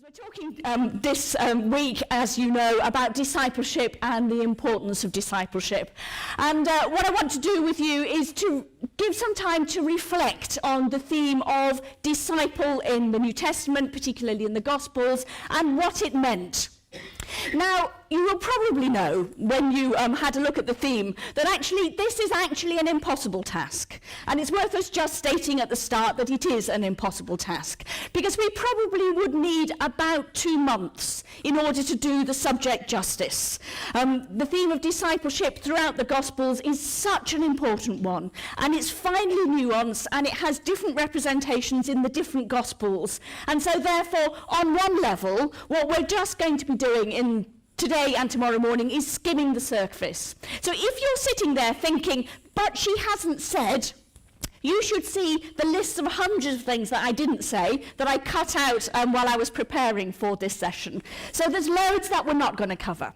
We're talking this week, as you know, about discipleship and the importance of discipleship. And what I want to do with you is to give some time to reflect on the theme of disciple in the New Testament, particularly in the Gospels, and what it meant. Now, you will probably know, when you had a look at the theme, that actually this is actually an impossible task. And it's worth us just stating at the start that it is an impossible task, because we probably would need about 2 months in order to do the subject justice. The theme of discipleship throughout the Gospels is such an important one, and it's finely nuanced, and it has different representations in the different Gospels. And so therefore, on one level, what we're just going to be doing in today and tomorrow morning is skimming the surface. So if you're sitting there thinking, but she hasn't said, you should see the list of hundreds of things that I didn't say, that I cut out while I was preparing for this session. So there's loads that we're not going to cover.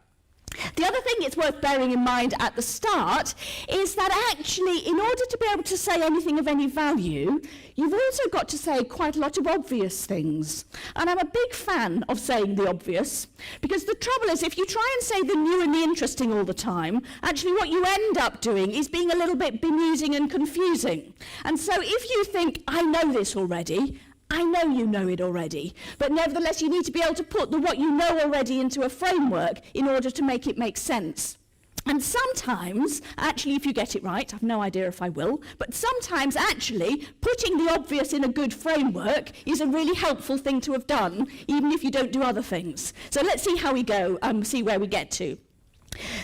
The other thing it's worth bearing in mind at the start is that actually, in order to be able to say anything of any value, you've also got to say quite a lot of obvious things. And I'm a big fan of saying the obvious, because the trouble is, if you try and say the new and the interesting all the time, actually what you end up doing is being a little bit bemusing and confusing. And so if you think, I know this already, I know you know it already, but nevertheless you need to be able to put the what you know already into a framework in order to make it make sense. And sometimes, actually, if you get it right, I've no idea if I will, but sometimes actually putting the obvious in a good framework is a really helpful thing to have done, even if you don't do other things. So let's see how we go, see where we get to.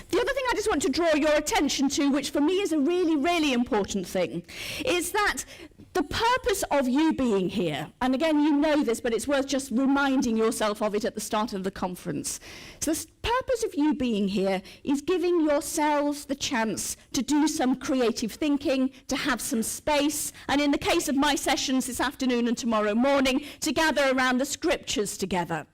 The other thing I just want to draw your attention to, which for me is a really, really important thing, is that the purpose of you being here, and again, you know this, but it's worth just reminding yourself of it at the start of the conference. So the purpose of you being here is giving yourselves the chance to do some creative thinking, to have some space, and in the case of my sessions this afternoon and tomorrow morning, to gather around the scriptures together.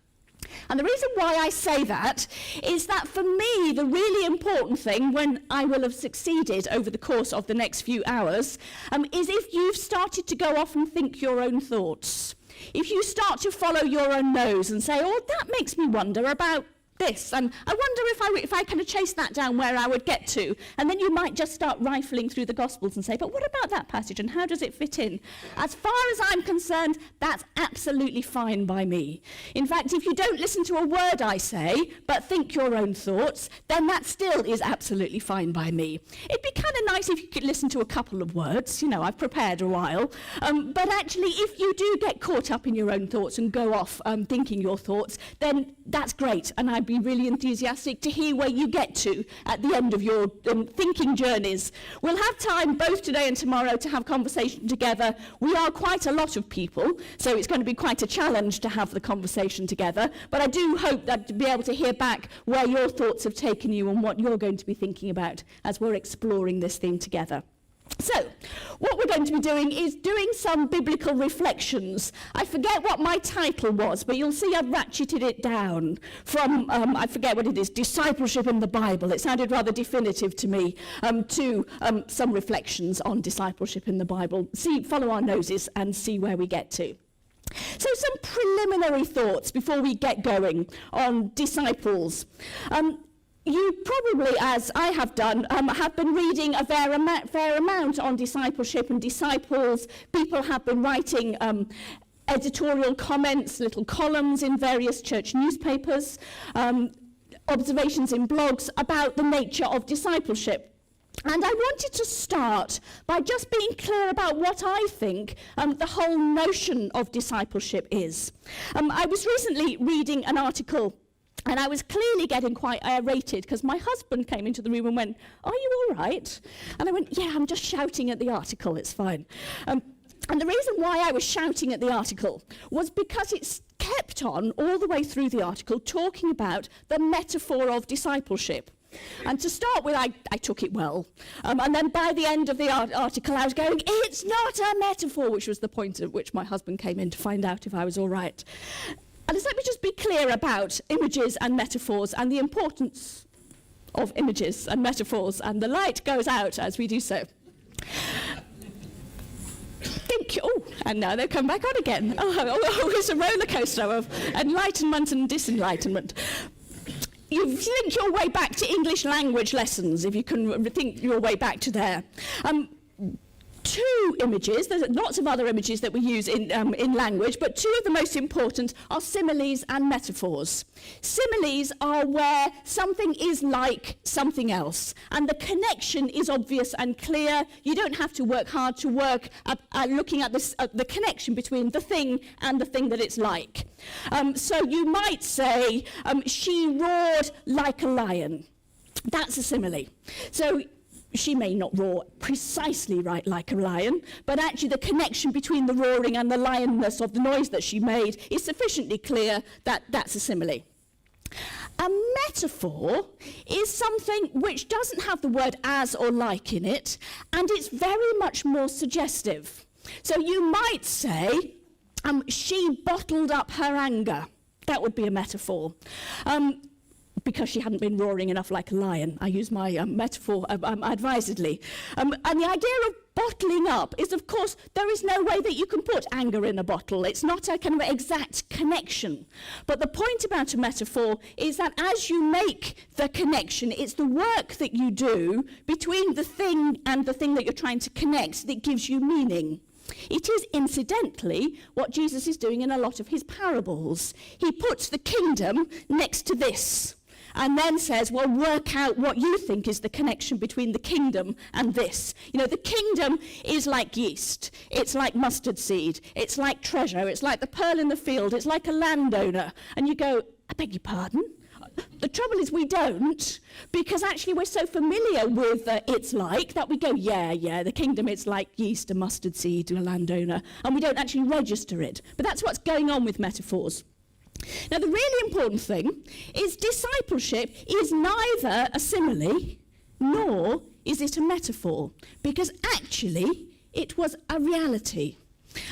And the reason why I say that is that for me, the really important thing, when I will have succeeded over the course of the next few hours, is if you've started to go off and think your own thoughts. If you start to follow your own nose and say, oh, that makes me wonder about this, and I wonder if I kind of chase that down where I would get to, and then you might just start rifling through the Gospels and say, but what about that passage and how does it fit in? As far as I'm concerned, that's absolutely fine by me. In fact, if you don't listen to a word I say, but think your own thoughts, then that still is absolutely fine by me. It'd be kind of nice if you could listen to a couple of words, you know, I've prepared a while, but actually if you do get caught up in your own thoughts and go off thinking your thoughts, then that's great, and I'd be really enthusiastic to hear where you get to at the end of your thinking journeys. We'll have time both today and tomorrow to have conversation together. We are quite a lot of people, so it's going to be quite a challenge to have the conversation together, but I do hope that to be able to hear back where your thoughts have taken you and what you're going to be thinking about as we're exploring this thing together. So, what we're going to be doing is doing some biblical reflections. I forget what my title was, but you'll see I've ratcheted it down from, I forget what it is, discipleship in the Bible. It sounded rather definitive to me, to some reflections on discipleship in the Bible. Follow our noses and see where we get to. So some preliminary thoughts before we get going on disciples. You probably, as I have done, have been reading a fair amount on discipleship and disciples. People have been writing editorial comments, little columns in various church newspapers, observations in blogs about the nature of discipleship. And I wanted to start by just being clear about what I think the whole notion of discipleship is. I was recently reading an article, and I was clearly getting quite irritated because my husband came into the room and went, "Are you all right?" And I went, "Yeah, I'm just shouting at the article, it's fine." And the reason why I was shouting at the article was because it's kept on all the way through the article talking about the metaphor of discipleship. And to start with, I took it well. And then by the end of the article, I was going, "It's not a metaphor," which was the point at which my husband came in to find out if I was all right. And let me just be clear about images and metaphors and the importance of images and metaphors, and the light goes out as we do so. And now they've come back on again. Oh, it's a roller coaster of enlightenment and disenlightenment. You think your way back to English language lessons, if you can think your way back to there. Two images, there's lots of other images that we use in language, but two of the most important are similes and metaphors. Similes are where something is like something else, and the connection is obvious and clear. You don't have to work hard to work at looking at this, the connection between the thing and the thing that it's like. So you might say, she roared like a lion. That's a simile. So she may not roar precisely right like a lion, but actually the connection between the roaring and the lionness of the noise that she made is sufficiently clear that that's a simile. A metaphor is something which doesn't have the word as or like in it, and it's very much more suggestive. So you might say, she bottled up her anger. That would be a metaphor. Because she hadn't been roaring enough like a lion. I use my metaphor advisedly. And the idea of bottling up is, of course, there is no way that you can put anger in a bottle. It's not a kind of exact connection. But the point about a metaphor is that as you make the connection, it's the work that you do between the thing and the thing that you're trying to connect that gives you meaning. It is, incidentally, what Jesus is doing in a lot of his parables. He puts the kingdom next to this, and then says, well, work out what you think is the connection between the kingdom and this. You know, the kingdom is like yeast. It's like mustard seed. It's like treasure. It's like the pearl in the field. It's like a landowner. And you go, I beg your pardon? The trouble is we don't, because actually we're so familiar with it's like that we go, yeah, the kingdom, it's like yeast, a mustard seed, a landowner, and we don't actually register it. But that's what's going on with metaphors. Now, the really important thing is discipleship is neither a simile nor is it a metaphor, because actually it was a reality.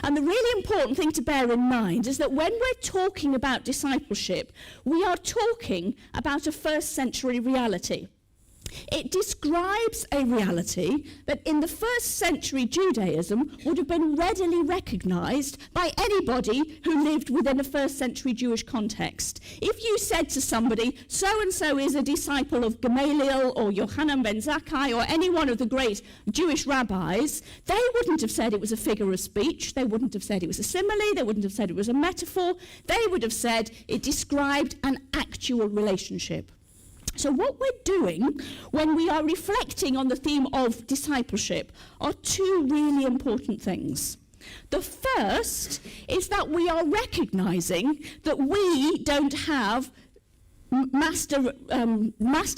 And the really important thing to bear in mind is that when we're talking about discipleship, we are talking about a first century reality. It describes a reality that in the first century Judaism would have been readily recognized by anybody who lived within a first century Jewish context. If you said to somebody, so-and-so is a disciple of Gamaliel or Yohanan ben Zakkai or any one of the great Jewish rabbis, they wouldn't have said it was a figure of speech, they wouldn't have said it was a simile, they wouldn't have said it was a metaphor, they would have said it described an actual relationship. So what we're doing when we are reflecting on the theme of discipleship are two really important things. The first is that we are recognizing that we don't have master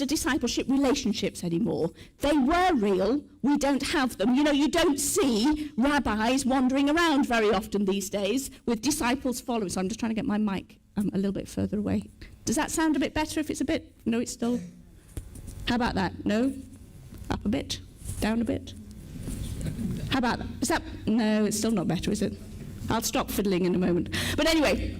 discipleship relationships anymore. They were real, we don't have them. You know, you don't see rabbis wandering around very often these days with disciples following. So I'm just trying to get my mic a little bit further away. Does that sound a bit better if it's a bit? No, it's still. How about that? No? Up a bit? Down a bit? How about that? Is that? No, it's still not better, is it? I'll stop fiddling in a moment. But anyway,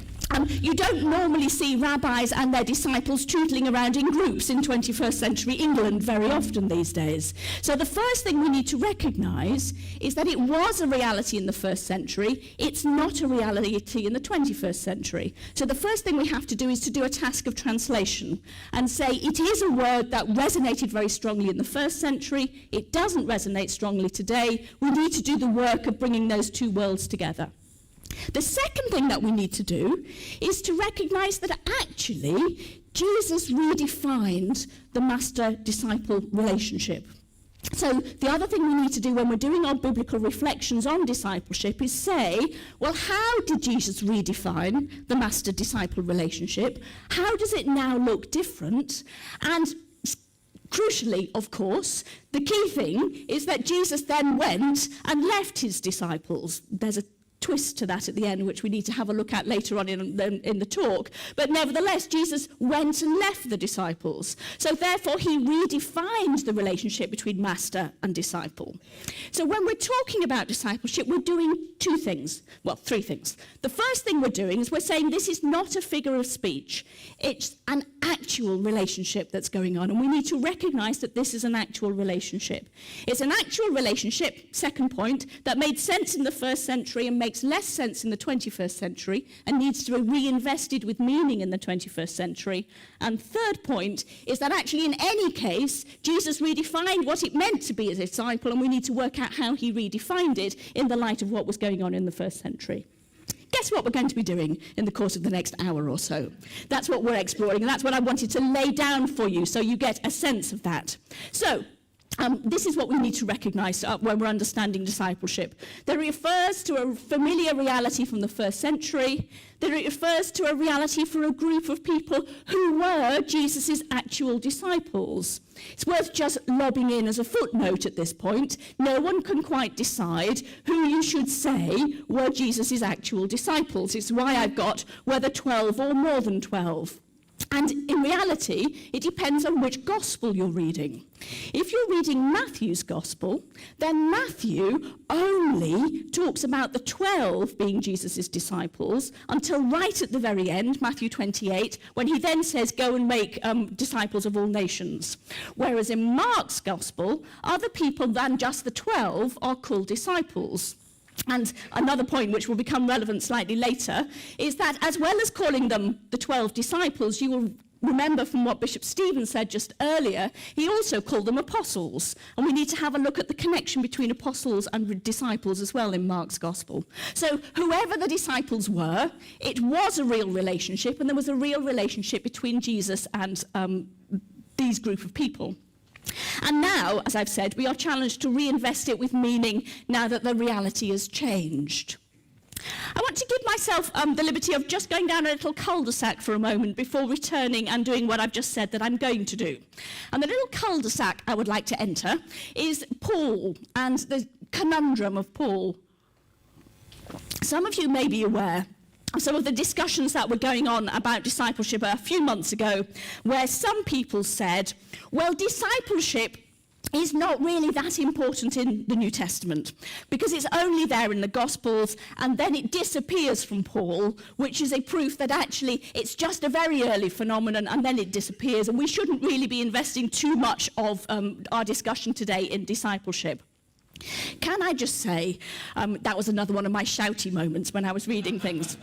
you don't normally see rabbis and their disciples tootling around in groups in 21st century England very often these days. So the first thing we need to recognize is that it was a reality in the first century. It's not a reality in the 21st century. So the first thing we have to do is to do a task of translation and say it is a word that resonated very strongly in the first century. It doesn't resonate strongly today. We need to do the work of bringing those two worlds together. The second thing that we need to do is to recognize that actually Jesus redefined the master-disciple relationship. So the other thing we need to do when we're doing our biblical reflections on discipleship is say, well, how did Jesus redefine the master-disciple relationship? How does it now look different? And crucially, of course, the key thing is that Jesus then went and left his disciples. There's a twist to that at the end, which we need to have a look at later on in the talk. But nevertheless, Jesus went and left the disciples. So therefore, he redefined the relationship between master and disciple. So when we're talking about discipleship, we're doing two things. Well, three things. The first thing we're doing is we're saying this is not a figure of speech. It's an actual relationship that's going on, and we need to recognize that this is an actual relationship. It's an actual relationship, second point, that made sense in the first century and makes makes less sense in the 21st century and needs to be reinvested with meaning in the 21st century. And third point is that actually in any case, Jesus redefined what it meant to be a disciple, and we need to work out how he redefined it in the light of what was going on in the first century. Guess what we're going to be doing in the course of the next hour or so? That's what we're exploring, and that's what I wanted to lay down for you so you get a sense of that. So, this is what we need to recognise when we're understanding discipleship. That it refers to a familiar reality from the first century, that it refers to a reality for a group of people who were Jesus' actual disciples. It's worth just lobbing in as a footnote at this point. No one can quite decide who you should say were Jesus' actual disciples. It's why I've got whether 12 or more than 12. And in reality, it depends on which gospel you're reading. If you're reading Matthew's gospel, then Matthew only talks about the 12 being Jesus' disciples until right at the very end, Matthew 28, when he then says, go and make disciples of all nations. Whereas in Mark's gospel, other people than just the 12 are called disciples. And another point which will become relevant slightly later is that as well as calling them the 12 disciples, you will remember from what Bishop Stephen said just earlier, he also called them apostles. And we need to have a look at the connection between apostles and disciples as well in Mark's gospel. So whoever the disciples were, it was a real relationship, and there was a real relationship between Jesus and these group of people. And now, as I've said, we are challenged to reinvest it with meaning now that the reality has changed. I want to give myself the liberty of just going down a little cul-de-sac for a moment before returning and doing what I've just said that I'm going to do. And the little cul-de-sac I would like to enter is Paul and the conundrum of Paul. Some of you may be aware some of the discussions that were going on about discipleship a few months ago, where some people said, well, discipleship is not really that important in the New Testament because it's only there in the Gospels, and then it disappears from Paul, which is a proof that actually it's just a very early phenomenon and then it disappears, and we shouldn't really be investing too much of our discussion today in discipleship. Can I just say, that was another one of my shouty moments when I was reading things.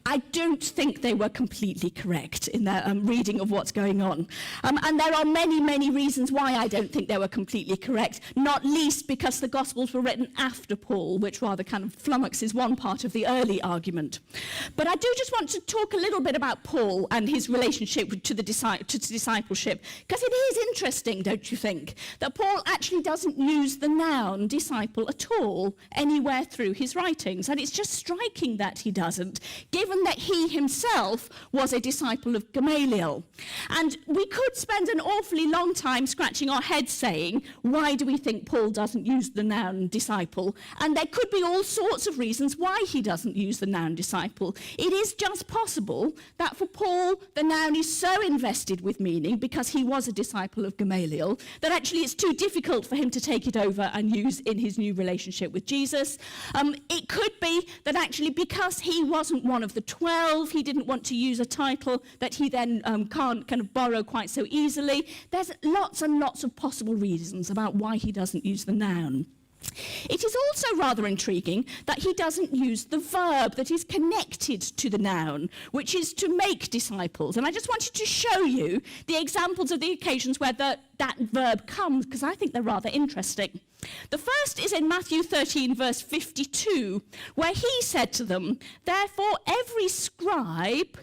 I don't think they were completely correct in their reading of what's going on. And there are many, many reasons why I don't think they were completely correct, not least because the Gospels were written after Paul, which rather kind of flummoxes one part of the early argument. But I do just want to talk a little bit about Paul and his relationship to discipleship, because it is interesting, don't you think, that Paul actually doesn't use the noun disciple at all anywhere through his writings. And it's just striking that he doesn't, given that he himself was a disciple of Gamaliel. And we could spend an awfully long time scratching our heads saying, why do we think Paul doesn't use the noun disciple? And there could be all sorts of reasons why he doesn't use the noun disciple. It is just possible that for Paul, the noun is so invested with meaning because he was a disciple of Gamaliel that actually it's too difficult for him to take it over and use in his new relationship with Jesus. It could be that actually because he wasn't one of the 12, he didn't want to use a title that he then can't kind of borrow quite so easily. There's lots and lots of possible reasons about why he doesn't use the noun. It is also rather intriguing that he doesn't use the verb that is connected to the noun, which is to make disciples. And I just wanted to show you the examples of the occasions where that verb comes, because I think they're rather interesting. The first is in Matthew 13, verse 52, where he said to them, therefore every scribe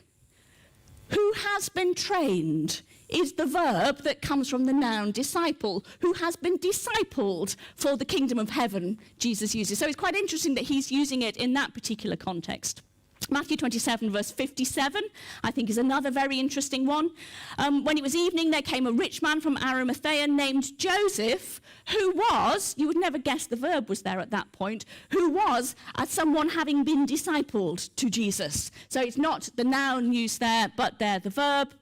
who has been trained is the verb that comes from the noun disciple, who has been discipled for the kingdom of heaven, Jesus uses. So it's quite interesting that he's using it in that particular context. Matthew 27, verse 57, I think is another very interesting one. When it was evening, there came a rich man from Arimathea named Joseph, who was, you would never guess the verb was there at that point, who was as someone having been discipled to Jesus. So it's not the noun used there, but there the verb.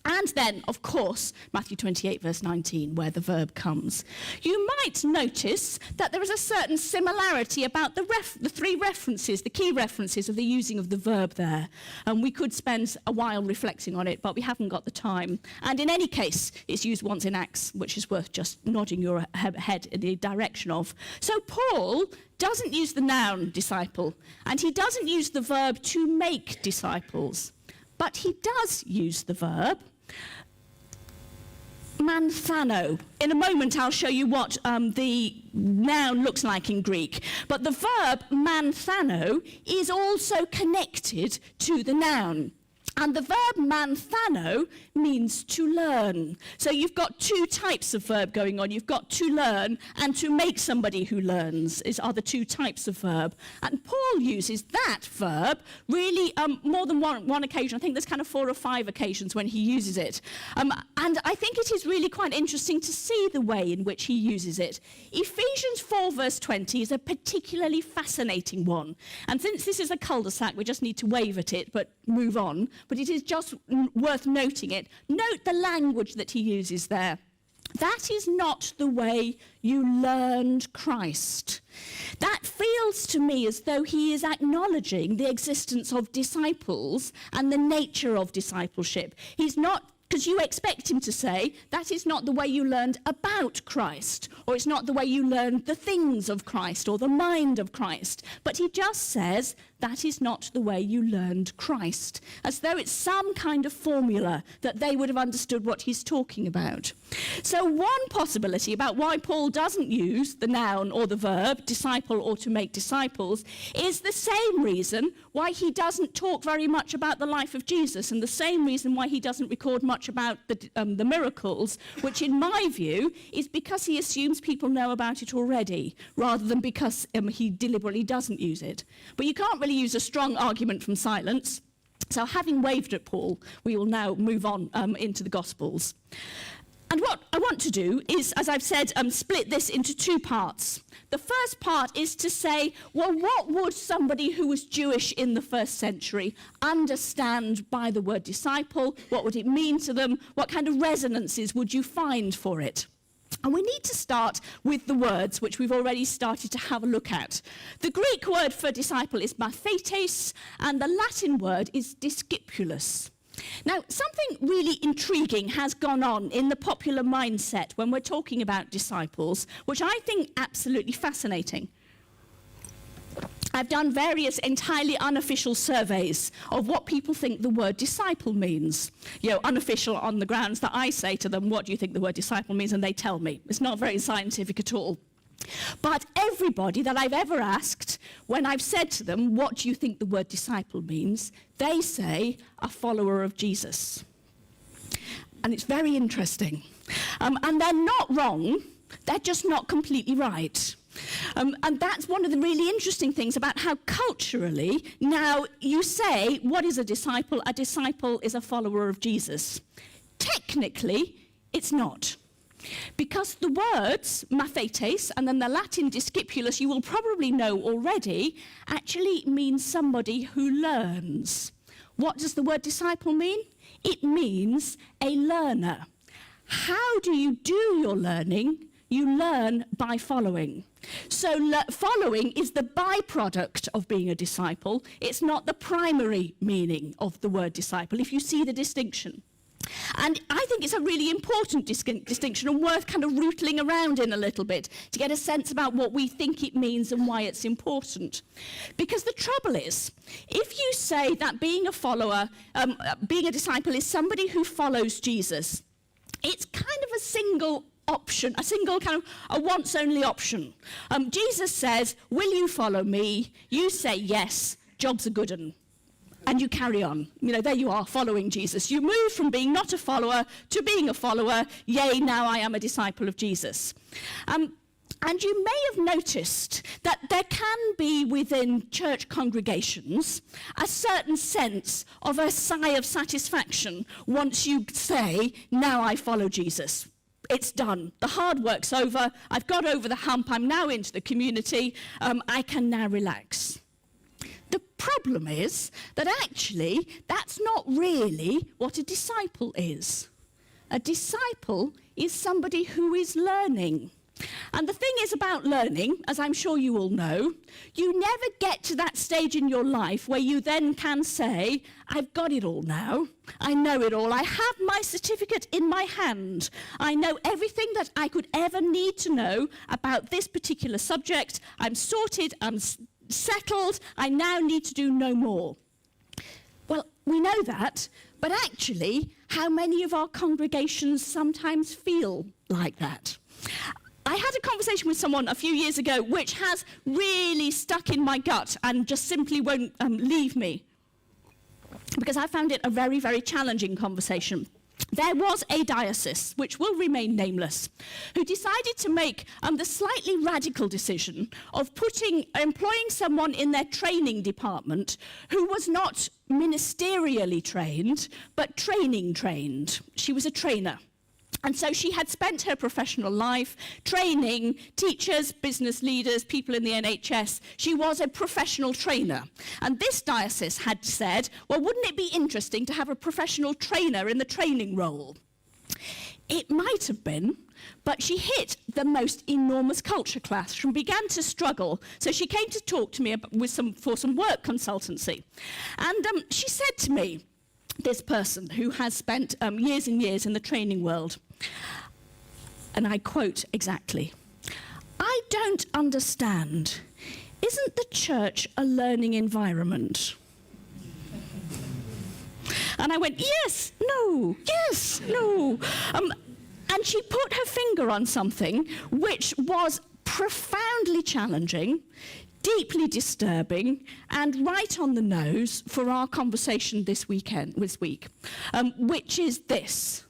And then, of course, Matthew 28, verse 19, where the verb comes. You might notice that there is a certain similarity about the three references, the key references of the using of the verb there. And we could spend a while reflecting on it, but we haven't got the time. And in any case, it's used once in Acts, which is worth just nodding your head in the direction of. So Paul doesn't use the noun disciple, and he doesn't use the verb to make disciples. But he does use the verb manthano. In a moment, I'll show you what the noun looks like in Greek. But the verb manthano is also connected to the noun. And the verb manthano means to learn. So you've got two types of verb going on. You've got to learn and to make somebody who learns are the two types of verb. And Paul uses that verb really more than one occasion. I think there's kind of 4 or 5 occasions when he uses it. And I think it is really quite interesting to see the way in which he uses it. Ephesians 4 verse 20 is a particularly fascinating one. And since this is a cul-de-sac, we just need to wave at it, but move on. But it is just worth noting it. Note the language that he uses there. That is not the way you learned Christ. That feels to me as though he is acknowledging the existence of disciples and the nature of discipleship. He's not, because you expect him to say, that is not the way you learned about Christ, or it's not the way you learned the things of Christ or the mind of Christ. But he just says, that is not the way you learned Christ, as though it's some kind of formula that they would have understood what he's talking about. So one possibility about why Paul doesn't use the noun or the verb, disciple or to make disciples, is the same reason why he doesn't talk very much about the life of Jesus, and the same reason why he doesn't record much about the miracles, which in my view is because he assumes people know about it already, rather than because he deliberately doesn't use it. But you can't really use a strong argument from silence. So having waved at Paul, we will now move on into the Gospels. And what I want to do is, as I've said, split this into 2 parts. The first part is to say, well, what would somebody who was Jewish in the 1st century understand by the word disciple? What would it mean to them? What kind of resonances would you find for it? And we need to start with the words which we've already started to have a look at. The Greek word for disciple is mathetes, and the Latin word is discipulus. Now, something really intriguing has gone on in the popular mindset when we're talking about disciples, which I think absolutely fascinating. I've done various entirely unofficial surveys of what people think the word disciple means. You know, unofficial on the grounds that I say to them, what do you think the word disciple means? And they tell me. It's not very scientific at all. But everybody that I've ever asked, when I've said to them, what do you think the word disciple means? They say, a follower of Jesus. And it's very interesting. And they're not wrong. They're just not completely right. And that's one of the really interesting things about how culturally now you say, what is a disciple? A disciple is a follower of Jesus. Technically, it's not. Because the words mathetes and then the Latin discipulus, you will probably know already, actually means somebody who learns. What does the word disciple mean? It means a learner. How do you do your learning? You learn by following. So following is the byproduct of being a disciple. It's not the primary meaning of the word disciple, if you see the distinction. And I think it's a really important distinction and worth kind of rootling around in a little bit to get a sense about what we think it means and why it's important. Because the trouble is, if you say that being a follower, being a disciple is somebody who follows Jesus, it's kind of a single option, a single kind of a once-only option. Jesus says, will you follow me? You say yes, job's a good one. And you carry on. You know, there you are, following Jesus. You move from being not a follower to being a follower. Yea, now I am a disciple of Jesus. And you may have noticed that there can be within church congregations a certain sense of a sigh of satisfaction once you say, now I follow Jesus. It's done. The hard work's over. I've got over the hump. I'm now into the community. I can now relax. The problem is that actually that's not really what a disciple is. A disciple is somebody who is learning. And the thing is about learning, as I'm sure you all know, you never get to that stage in your life where you then can say, I've got it all now. I know it all. I have my certificate in my hand. I know everything that I could ever need to know about this particular subject. I'm sorted. I'm settled. I now need to do no more. Well, we know that, but actually, how many of our congregations sometimes feel like that? I had a conversation with someone a few years ago which has really stuck in my gut and just simply won't leave me, because I found it a very, very challenging conversation. There was a diocese, which will remain nameless, who decided to make the slightly radical decision of employing someone in their training department who was not ministerially trained, but training trained. She was a trainer. And so she had spent her professional life training teachers, business leaders, people in the NHS. She was a professional trainer. And this diocese had said, well, wouldn't it be interesting to have a professional trainer in the training role? It might have been, but she hit the most enormous culture clash and began to struggle. So she came to talk to me for some work consultancy. And she said to me, this person who has spent years and years in the training world, and I quote exactly, "I don't understand. Isn't the church a learning environment?" And I went, yes, no. And she put her finger on something which was profoundly challenging, deeply disturbing, and right on the nose for our conversation this week, which is this: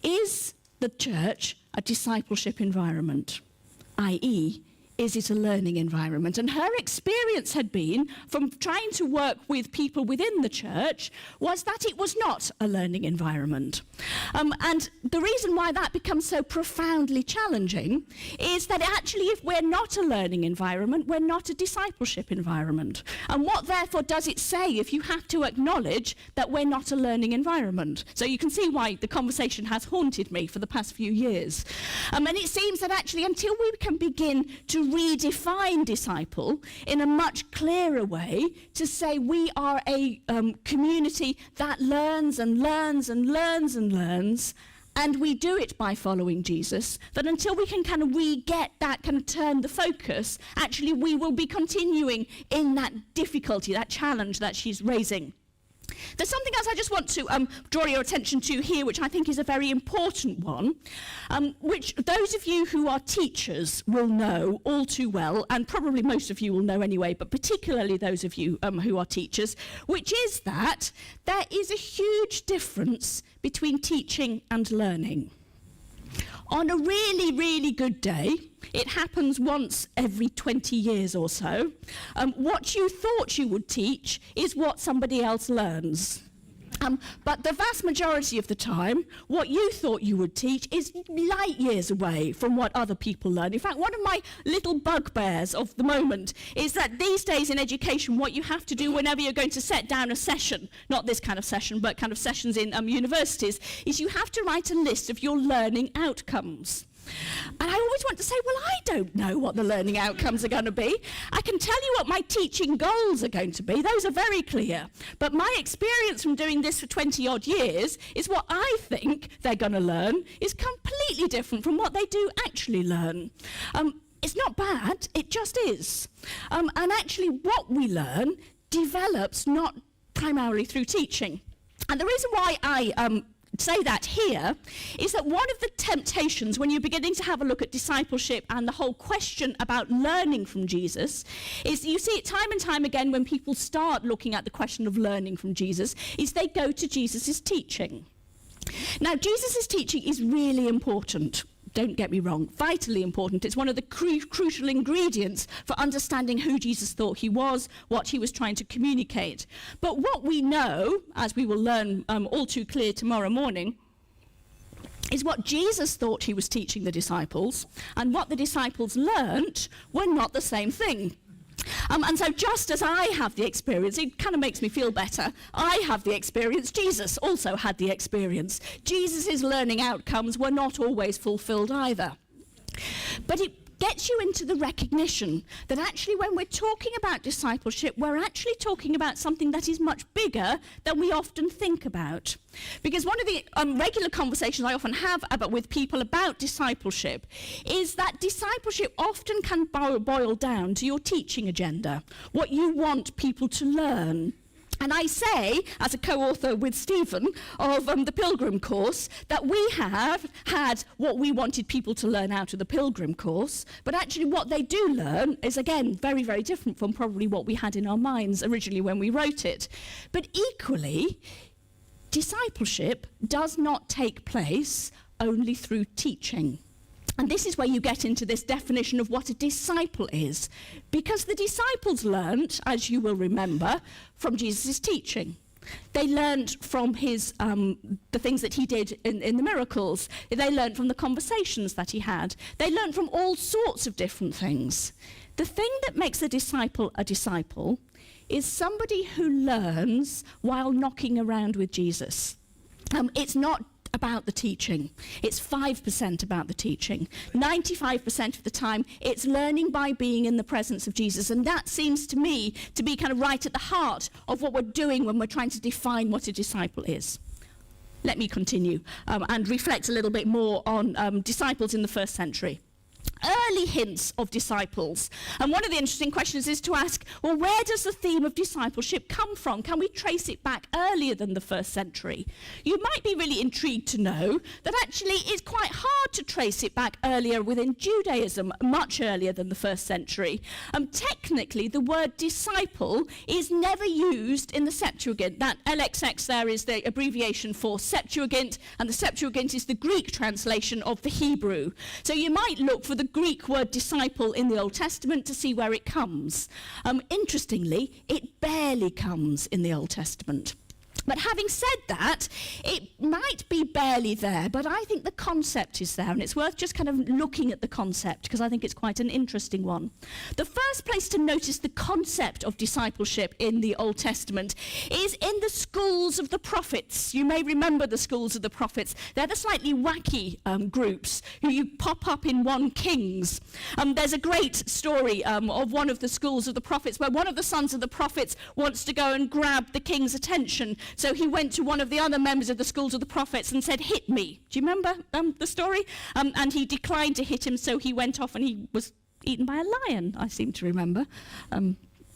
is the church a discipleship environment? i.e., is it a learning environment? And her experience had been, from trying to work with people within the church, was that it was not a learning environment. And the reason why that becomes so profoundly challenging is that actually, if we're not a learning environment, we're not a discipleship environment. And what therefore does it say if you have to acknowledge that we're not a learning environment? So you can see why the conversation has haunted me for the past few years. And it seems that actually, until we can begin to redefine disciple in a much clearer way, to say we are a community that learns and learns and learns and learns, and we do it by following Jesus, that until we can kind of re-get that, kind of turn the focus, actually we will be continuing in that difficulty, that challenge that she's raising. There's something else I just want to draw your attention to here, which I think is a very important one, which those of you who are teachers will know all too well, and probably most of you will know anyway, but particularly those of you who are teachers, which is that there is a huge difference between teaching and learning. On a really, really good day, it happens once every 20 years or so, what you thought you would teach is what somebody else learns. But the vast majority of the time, what you thought you would teach is light years away from what other people learn. In fact, one of my little bugbears of the moment is that these days in education, what you have to do whenever you're going to set down a session, not this kind of session, but kind of sessions in universities, is you have to write a list of your learning outcomes. And I always want to say, well, I don't know what the learning outcomes are going to be. I can tell you what my teaching goals are going to be. Those are very clear. But my experience from doing this for 20-odd years is what I think they're going to learn is completely different from what they do actually learn. It's not bad, it just is. And actually what we learn develops not primarily through teaching. And the reason why I say that here is that one of the temptations when you're beginning to have a look at discipleship and the whole question about learning from Jesus is, you see it time and time again when people start looking at the question of learning from Jesus, is they go to Jesus's teaching. Now, Jesus's teaching is really important. Don't get me wrong, vitally important. It's one of the crucial ingredients for understanding who Jesus thought he was, what he was trying to communicate. But what we know, as we will learn all too clear tomorrow morning, is what Jesus thought he was teaching the disciples, and what the disciples learnt were not the same thing. And so just as I have the experience, it kind of makes me feel better. I have the experience. Jesus also had the experience. Jesus' learning outcomes were not always fulfilled either. But it gets you into the recognition that actually when we're talking about discipleship, we're actually talking about something that is much bigger than we often think about. Because one of the regular conversations I often have with people about discipleship is that discipleship often can boil down to your teaching agenda, what you want people to learn. And I say, as a co-author with Stephen of the Pilgrim course, that we have had what we wanted people to learn out of the Pilgrim course, but actually what they do learn is, again, very, very different from probably what we had in our minds originally when we wrote it. But equally, discipleship does not take place only through teaching. And this is where you get into this definition of what a disciple is. Because the disciples learnt, as you will remember, from Jesus' teaching. They learnt from his, the things that he did in the miracles. They learnt from the conversations that he had. They learnt from all sorts of different things. The thing that makes a disciple is somebody who learns while knocking around with Jesus. It's not about the teaching. It's 5% about the teaching. 95% of the time, it's learning by being in the presence of Jesus. And that seems to me to be kind of right at the heart of what we're doing when we're trying to define what a disciple is. Let me continue and reflect a little bit more on disciples in the first century. Early hints of disciples. And one of the interesting questions is to ask, well, where does the theme of discipleship come from? Can we trace it back earlier than the first century? You might be really intrigued to know that actually it's quite hard to trace it back earlier within Judaism, much earlier than the first century. Technically, the word disciple is never used in the Septuagint. That LXX there is the abbreviation for Septuagint, and the Septuagint is the Greek translation of the Hebrew. So you might look for the Greek word disciple in the Old Testament to see where it comes. Interestingly, it barely comes in the Old Testament. But having said that, it might be barely there, but I think the concept is there, and it's worth just kind of looking at the concept, because I think it's quite an interesting one. The first place to notice the concept of discipleship in the Old Testament is in the schools of the prophets. You may remember the schools of the prophets. They're the slightly wacky groups who you pop up in 1 Kings. There's a great story of one of the schools of the prophets where one of the sons of the prophets wants to go and grab the king's attention. So he went to one of the other members of the schools of the prophets and said, "Hit me." Do you remember the story? And he declined to hit him, so he went off and he was eaten by a lion, I seem to remember.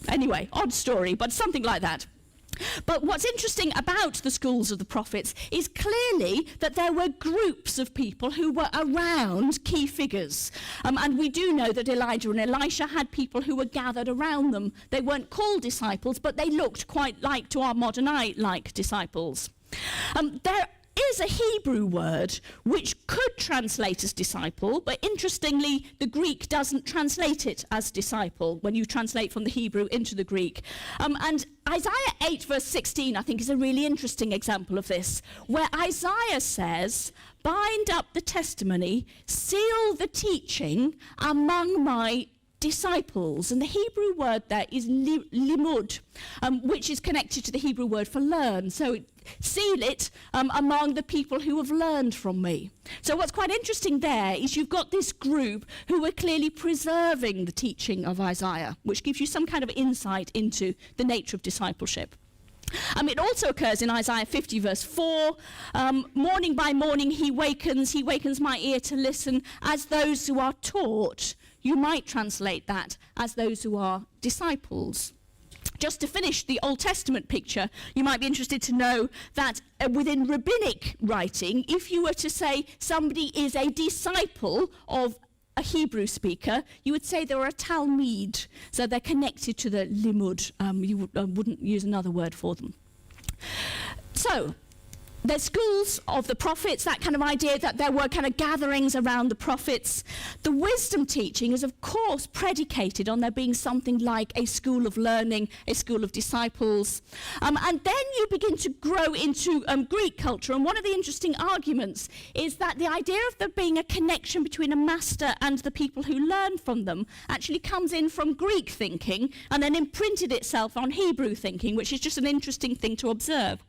Anyway, odd story, but something like that. But what's interesting about the schools of the prophets is clearly that there were groups of people who were around key figures. And we do know that Elijah and Elisha had people who were gathered around them. They weren't called disciples, but they looked quite like, to our modern eye, like disciples. There is a Hebrew word which could translate as disciple, but interestingly, the Greek doesn't translate it as disciple when you translate from the Hebrew into the Greek. And Isaiah 8 verse 16, I think, is a really interesting example of this, where Isaiah says, "Bind up the testimony, seal the teaching among my disciples." And the Hebrew word there is limud, which is connected to the Hebrew word for learn. So seal it among the people who have learned from me. So what's quite interesting there is you've got this group who are clearly preserving the teaching of Isaiah, which gives you some kind of insight into the nature of discipleship. It also occurs in Isaiah 50 verse 4, "Morning by morning he wakens my ear to listen as those who are taught." You might translate that as those who are disciples. Just to finish the Old Testament picture, you might be interested to know that within rabbinic writing, if you were to say somebody is a disciple of a Hebrew speaker, you would say they're a Talmud. So they're connected to the limud. You wouldn't use another word for them. So, There's schools of the prophets, that kind of idea that there were kind of gatherings around the prophets. The wisdom teaching is, of course, predicated on there being something like a school of learning, a school of disciples. And then you begin to grow into Greek culture. And one of the interesting arguments is that the idea of there being a connection between a master and the people who learn from them actually comes in from Greek thinking and then imprinted itself on Hebrew thinking, which is just an interesting thing to observe.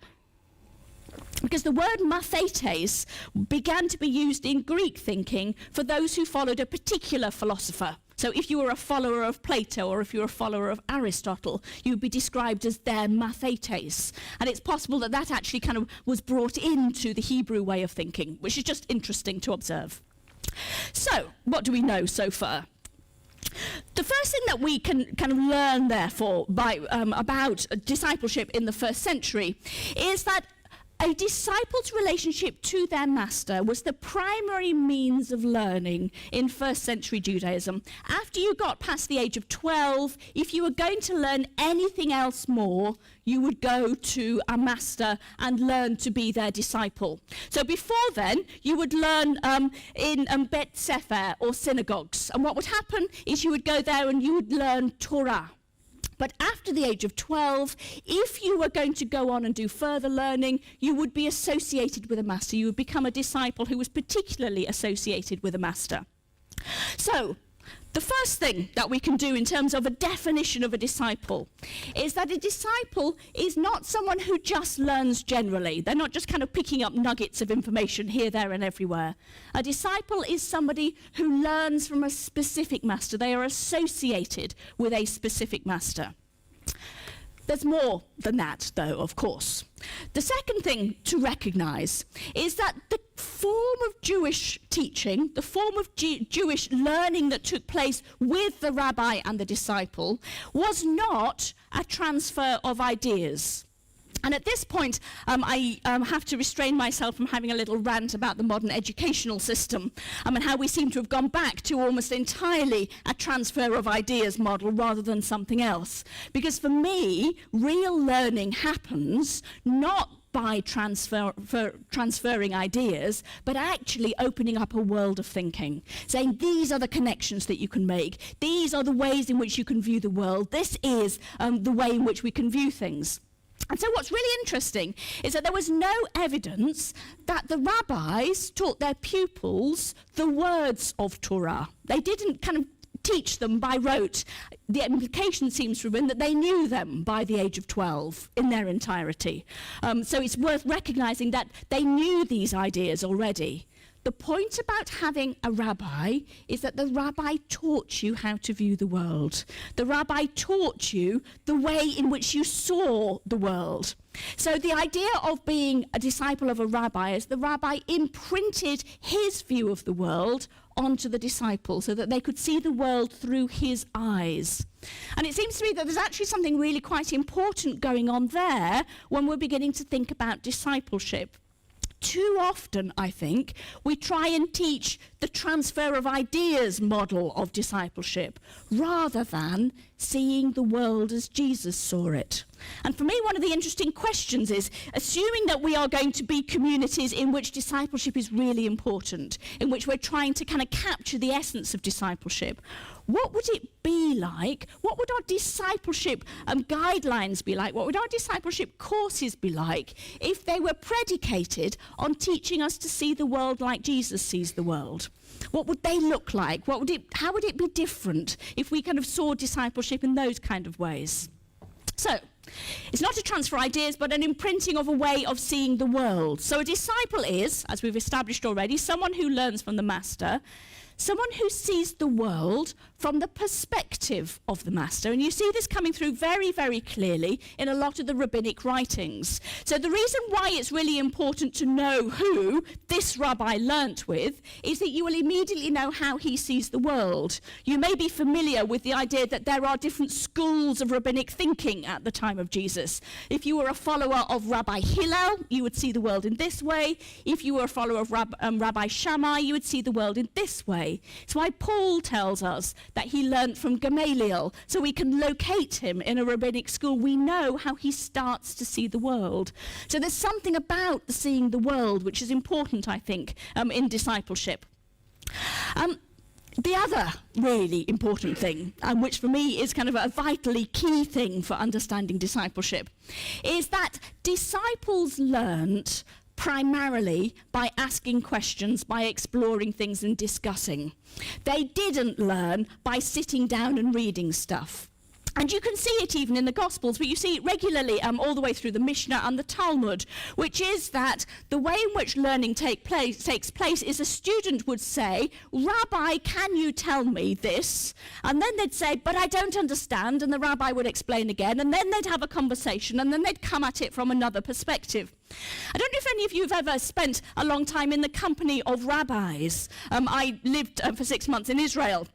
Because the word mathetes began to be used in Greek thinking for those who followed a particular philosopher. So if you were a follower of Plato or if you were a follower of Aristotle, you would be described as their mathetes. And it's possible that that actually kind of was brought into the Hebrew way of thinking, which is just interesting to observe. So, what do we know so far? The first thing that we can kind of learn, therefore, about discipleship in the first century is that a disciple's relationship to their master was the primary means of learning in first century Judaism. After you got past the age of 12, if you were going to learn anything else more, you would go to a master and learn to be their disciple. So before then, you would learn in Bet Sefer or synagogues. And what would happen is you would go there and you would learn Torah. But after the age of 12, if you were going to go on and do further learning, you would be associated with a master. You would become a disciple who was particularly associated with a master. So, the first thing that we can do in terms of a definition of a disciple is that a disciple is not someone who just learns generally. They're not just kind of picking up nuggets of information here, there, and everywhere. A disciple is somebody who learns from a specific master. They are associated with a specific master. There's more than that, though, of course. The second thing to recognize is that the form of Jewish teaching, the form of Jewish learning that took place with the rabbi and the disciple, was not a transfer of ideas. And at this point, I have to restrain myself from having a little rant about the modern educational system and how we seem to have gone back to almost entirely a transfer of ideas model rather than something else. Because for me, real learning happens not by transferring ideas, but actually opening up a world of thinking, saying these are the connections that you can make, these are the ways in which you can view the world, this is the way in which we can view things. And so what's really interesting is that there was no evidence that the rabbis taught their pupils the words of Torah. They didn't kind of teach them by rote. The implication seems to have been that they knew them by the age of 12 in their entirety. So it's worth recognizing that they knew these ideas already. The point about having a rabbi is that the rabbi taught you how to view the world. The rabbi taught you the way in which you saw the world. So the idea of being a disciple of a rabbi is the rabbi imprinted his view of the world onto the disciple so that they could see the world through his eyes. And it seems to me that there's actually something really quite important going on there when we're beginning to think about discipleship. Too often, I think, we try and teach the transfer of ideas model of discipleship rather than seeing the world as Jesus saw it. And for me, one of the interesting questions is, assuming that we are going to be communities in which discipleship is really important, in which we're trying to kind of capture the essence of discipleship, what would it be like? What would our discipleship guidelines be like? What would our discipleship courses be like if they were predicated on teaching us to see the world like Jesus sees the world? What would they look like? How would it be different if we kind of saw discipleship in those kind of ways? So, it's not a transfer of ideas, but an imprinting of a way of seeing the world. So a disciple is, as we've established already, someone who learns from the master, someone who sees the world from the perspective of the master. And you see this coming through very, very clearly in a lot of the rabbinic writings. So the reason why it's really important to know who this rabbi learnt with is that you will immediately know how he sees the world. You may be familiar with the idea that there are different schools of rabbinic thinking at the time of Jesus. If you were a follower of Rabbi Hillel, you would see the world in this way. If you were a follower of Rabbi Shammai, you would see the world in this way. way. It's why Paul tells us that he learnt from Gamaliel, so we can locate him in a rabbinic school. We know how he starts to see the world. So there's something about seeing the world which is important, I think, in discipleship. The other really important thing, which for me is kind of a vitally key thing for understanding discipleship, is that disciples learnt primarily by asking questions, by exploring things and discussing. They didn't learn by sitting down and reading stuff. And you can see it even in the Gospels, but you see it regularly all the way through the Mishnah and the Talmud, which is that the way in which learning takes place is a student would say, "Rabbi, can you tell me this?" And then they'd say, "But I don't understand," and the rabbi would explain again, and then they'd have a conversation, and then they'd come at it from another perspective. I don't know if any of you have ever spent a long time in the company of rabbis. I lived for 6 months in Israel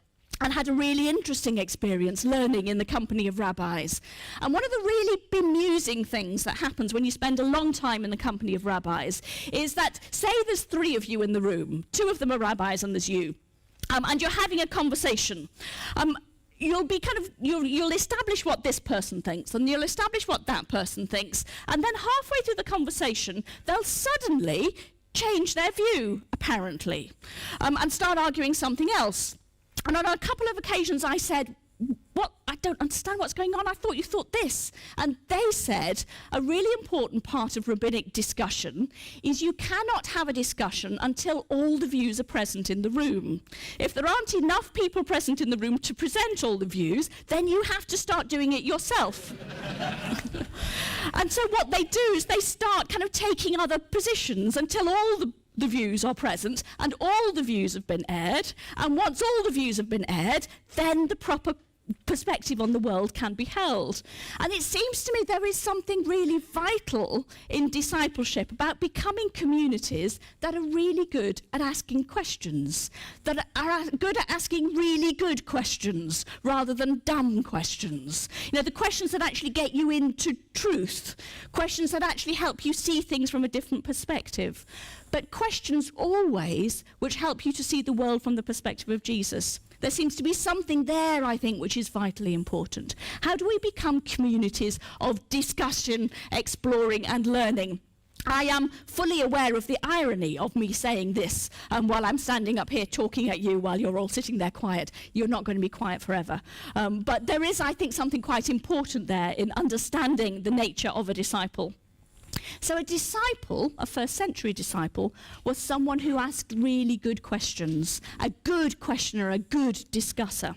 and had a really interesting experience learning in the company of rabbis. And one of the really bemusing things that happens when you spend a long time in the company of rabbis is that, say there's 3 of you in the room, 2 of them are rabbis and there's you, and you're having a conversation. You'll establish what this person thinks, and you'll establish what that person thinks, and then halfway through the conversation, they'll suddenly change their view, apparently, and start arguing something else. And on a couple of occasions I said, "What? I don't understand what's going on. I thought you thought this." And they said, a really important part of rabbinic discussion is you cannot have a discussion until all the views are present in the room. If there aren't enough people present in the room to present all the views, then you have to start doing it yourself. And so what they do is they start kind of taking other positions until all the views are present and all the views have been aired, and once all the views have been aired, then the proper perspective on the world can be held. And it seems to me there is something really vital in discipleship about becoming communities that are really good at asking questions, that are good at asking really good questions rather than dumb questions. You know, the questions that actually get you into truth, questions that actually help you see things from a different perspective, but questions always which help you to see the world from the perspective of Jesus. There seems to be something there, I think, which is vitally important. How do we become communities of discussion, exploring and learning? I am fully aware of the irony of me saying this while I'm standing up here talking at you while you're all sitting there quiet. You're not going to be quiet forever. But there is, I think, something quite important there in understanding the nature of a disciple. So a disciple, a first century disciple, was someone who asked really good questions, a good questioner, a good discusser.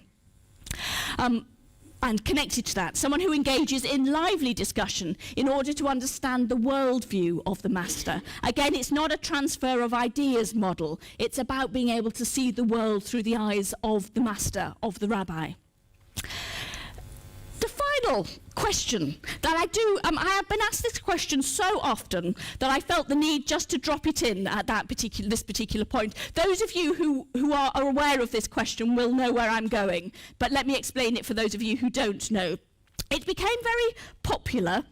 And connected to that, someone who engages in lively discussion in order to understand the worldview of the master. Again, it's not a transfer of ideas model. It's about being able to see the world through the eyes of the master, of the rabbi. The final question that I have been asked this question so often that I felt the need just to drop it in at this particular point. Those of you who are aware of this question will know where I'm going, but let me explain it for those of you who don't know. It became very popular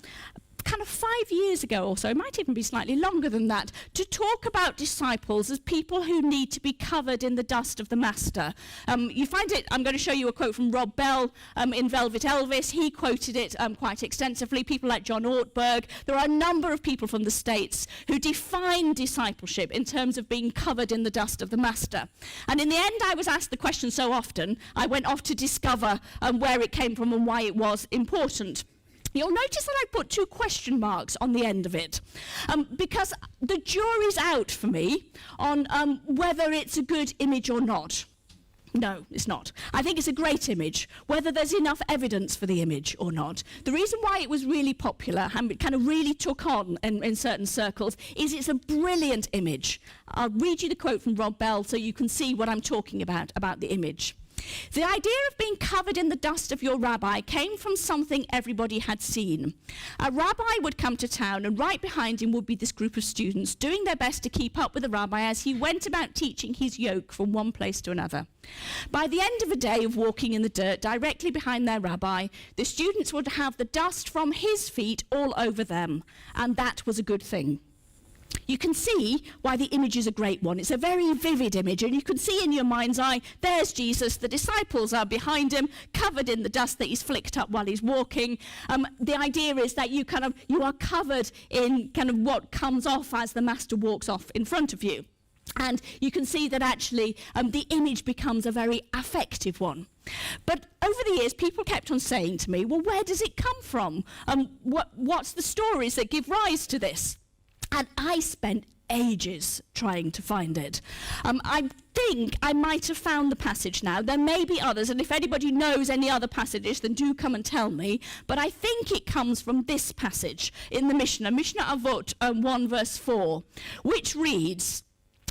kind of 5 years ago or so, it might even be slightly longer than that, to talk about disciples as people who need to be covered in the dust of the master. You find it, I'm going to show you a quote from Rob Bell in Velvet Elvis. He quoted it quite extensively. People like John Ortberg. There are a number of people from the States who define discipleship in terms of being covered in the dust of the master. And in the end, I was asked the question so often, I went off to discover where it came from and why it was important. You'll notice that I put 2 question marks on the end of it, because the jury's out for me on whether it's a good image or not. No, it's not. I think it's a great image, whether there's enough evidence for the image or not. The reason why it was really popular and it kind of really took on in certain circles is it's a brilliant image. I'll read you the quote from Rob Bell so you can see what I'm talking about the image. The idea of being covered in the dust of your rabbi came from something everybody had seen. A rabbi would come to town, and right behind him would be this group of students doing their best to keep up with the rabbi as he went about teaching his yoke from one place to another. By the end of a day of walking in the dirt directly behind their rabbi, the students would have the dust from his feet all over them, and that was a good thing. you can see why the image is a great one. It's a very vivid image, and you can see in your mind's eye, there's Jesus, the disciples are behind him, covered in the dust that he's flicked up while he's walking. The idea is that you are covered in kind of what comes off as the master walks off in front of you. And you can see that actually the image becomes a very affective one. But over the years, people kept on saying to me, well, where does it come from? What's the stories that give rise to this? And I spent ages trying to find it. I think I might have found the passage now. There may be others, and if anybody knows any other passages, then do come and tell me. But I think it comes from this passage in the Mishnah, Mishnah Avot 1 verse 4, which reads,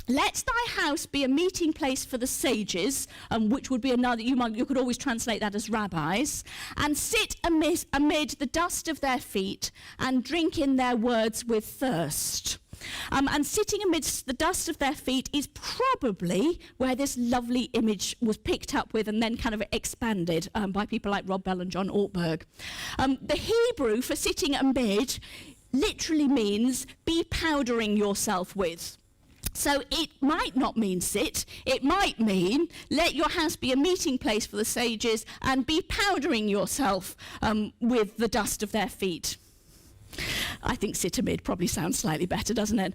"Let thy house be a meeting place for the sages," which would be another, you could always translate that as rabbis, "and sit amid the dust of their feet and drink in their words with thirst." And sitting amidst the dust of their feet is probably where this lovely image was picked up with and then kind of expanded by people like Rob Bell and John Ortberg. The Hebrew for sitting amid literally means be powdering yourself with. So it might not mean sit, it might mean let your house be a meeting place for the sages and be powdering yourself with the dust of their feet. I think sit amid probably sounds slightly better, doesn't it?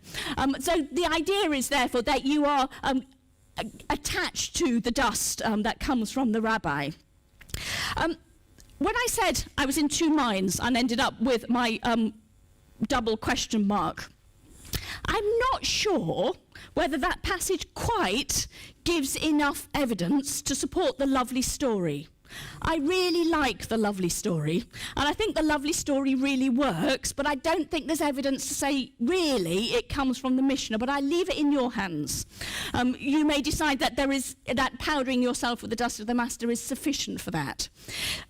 So the idea is therefore that you are attached to the dust that comes from the rabbi. When I said I was in two minds and ended up with my double question mark, I'm not sure whether that passage quite gives enough evidence to support the lovely story. I really like the lovely story, and I think the lovely story really works, but I don't think there's evidence to say really it comes from the Mishnah, but I leave it in your hands. You may decide that that powdering yourself with the dust of the master is sufficient for that.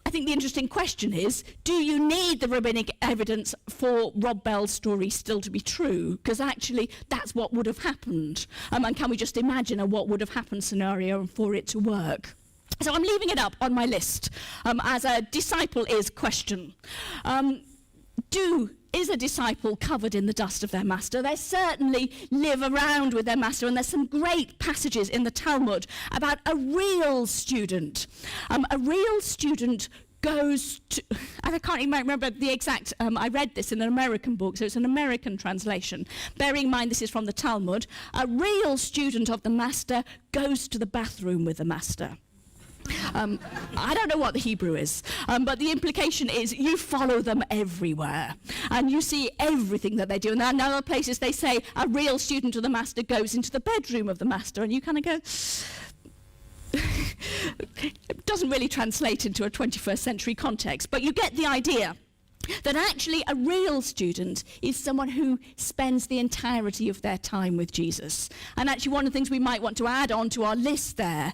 I think the interesting question is, do you need the rabbinic evidence for Rob Bell's story still to be true? Because actually that's what would have happened. And can we just imagine a what would have happened scenario for it to work? So I'm leaving it up on my list as a disciple is question. Is a disciple covered in the dust of their master? They certainly live around with their master, and there's some great passages in the Talmud about a real student. A real student goes to, and I can't even remember the exact, I read this in an American book, so it's an American translation. Bearing in mind this is from the Talmud, a real student of the master goes to the bathroom with the master. I don't know what the Hebrew is, but the implication is you follow them everywhere and you see everything that they do. And in other places they say a real student of the master goes into the bedroom of the master, and you kind of go, it doesn't really translate into a 21st century context, but you get the idea. That actually a real student is someone who spends the entirety of their time with Jesus. And actually one of the things we might want to add on to our list there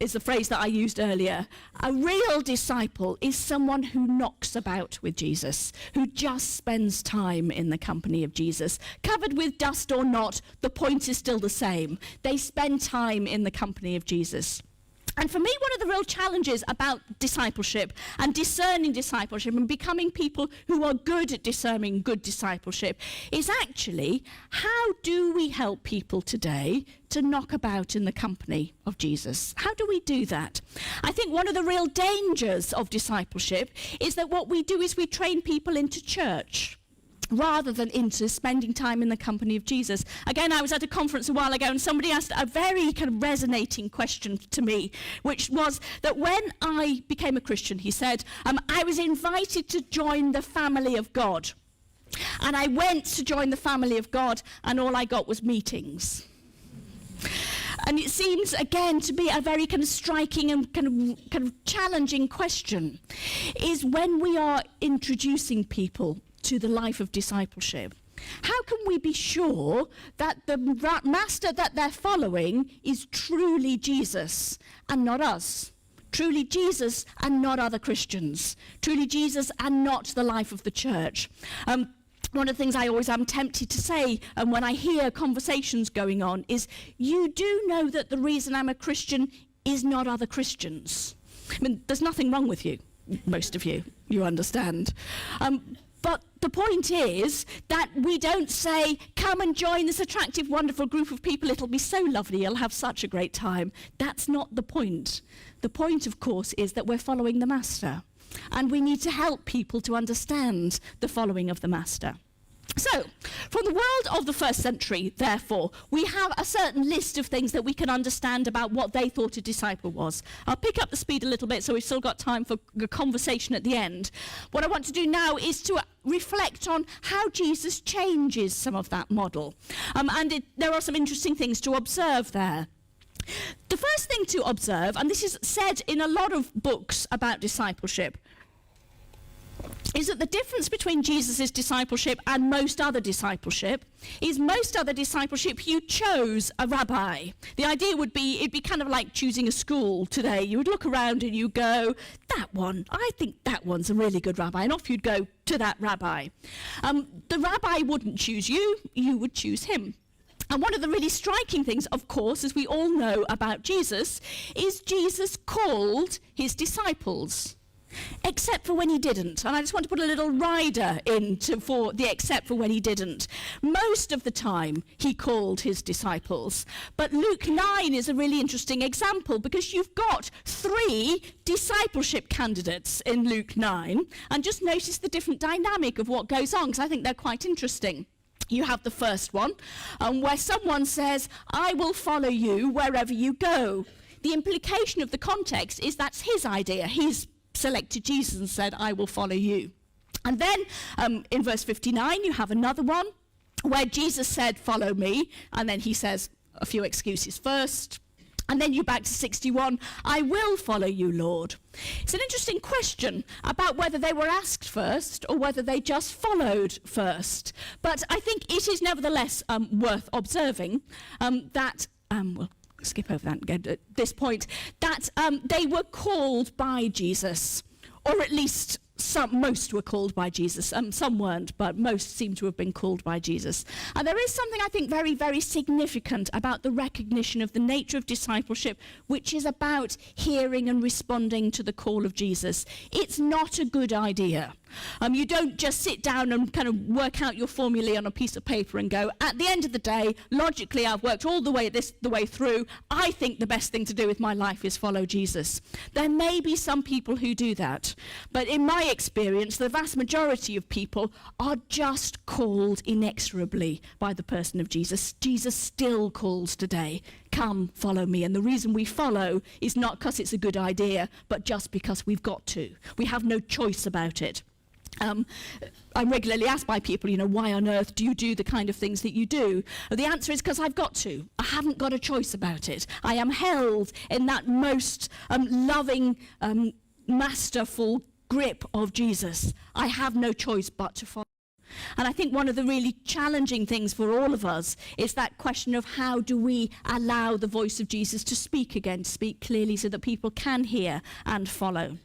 is the phrase that I used earlier. A real disciple is someone who knocks about with Jesus, who just spends time in the company of Jesus. Covered with dust or not, the point is still the same. They spend time in the company of Jesus. And for me, one of the real challenges about discipleship and discerning discipleship and becoming people who are good at discerning good discipleship is actually, how do we help people today to knock about in the company of Jesus? How do we do that? I think one of the real dangers of discipleship is that what we do is we train people into church rather than into spending time in the company of Jesus. Again, I was at a conference a while ago and somebody asked a very kind of resonating question to me, which was that when I became a Christian, he said, I was invited to join the family of God. And I went to join the family of God and all I got was meetings. And it seems, again, to be a very kind of striking and kind of challenging question, is when we are introducing people to the life of discipleship, how can we be sure that the master that they're following is truly Jesus and not us? Truly Jesus and not other Christians? Truly Jesus and not the life of the church? One of the things I always am tempted to say when I hear conversations going on is, you do know that the reason I'm a Christian is not other Christians. I mean, there's nothing wrong with you, most of you, you understand. But the point is that we don't say, come and join this attractive, wonderful group of people. It'll be so lovely. You'll have such a great time. That's not the point. The point, of course, is that we're following the Master. And we need to help people to understand the following of the Master. So, from the world of the first century, therefore, we have a certain list of things that we can understand about what they thought a disciple was. I'll pick up the speed a little bit so we've still got time for a conversation at the end. What I want to do now is to reflect on how Jesus changes some of that model. There are some interesting things to observe there. The first thing to observe, and this is said in a lot of books about discipleship, is that the difference between Jesus' discipleship and most other discipleship is most other discipleship you chose a rabbi. The idea would be, it'd be kind of like choosing a school today. You would look around and you go, that one, I think that one's a really good rabbi, and off you'd go to that rabbi. The rabbi wouldn't choose you, you would choose him. And one of the really striking things, of course, as we all know about Jesus, is Jesus called his disciples. Except for when he didn't. And I just want to put a little rider in for the except for when he didn't. Most of the time he called his disciples. But Luke 9 is a really interesting example, because you've got 3 discipleship candidates in Luke 9. And just notice the different dynamic of what goes on, because I think they're quite interesting. You have the first one, where someone says, I will follow you wherever you go. The implication of the context is that's his idea. He's selected Jesus and said, I will follow you. And then in verse 59, you have another one where Jesus said, follow me. And then he says a few excuses first. And then you're back to 61, I will follow you, Lord. It's an interesting question about whether they were asked first or whether they just followed first. But I think it is nevertheless worth observing that, we'll skip over that and get at this point, that they were called by Jesus, or at least most were called by Jesus. Some weren't, but most seem to have been called by Jesus. And there is something, I think, very, very significant about the recognition of the nature of discipleship, which is about hearing and responding to the call of Jesus. It's not a good idea. You don't just sit down and kind of work out your formulae on a piece of paper and go, at the end of the day, logically, I've worked all the way through. I think the best thing to do with my life is follow Jesus. There may be some people who do that, but in my experience, the vast majority of people are just called inexorably by the person of Jesus. Jesus still calls today, come, follow me. And the reason we follow is not because it's a good idea, but just because we've got to. We have no choice about it. I'm regularly asked by people, why on earth do you do the kind of things that you do? The answer is because I've got to. I haven't got a choice about it. I am held in that most loving, masterful grip of Jesus. I have no choice but to follow. And I think one of the really challenging things for all of us is that question of how do we allow the voice of Jesus to speak again, to speak clearly so that people can hear and follow.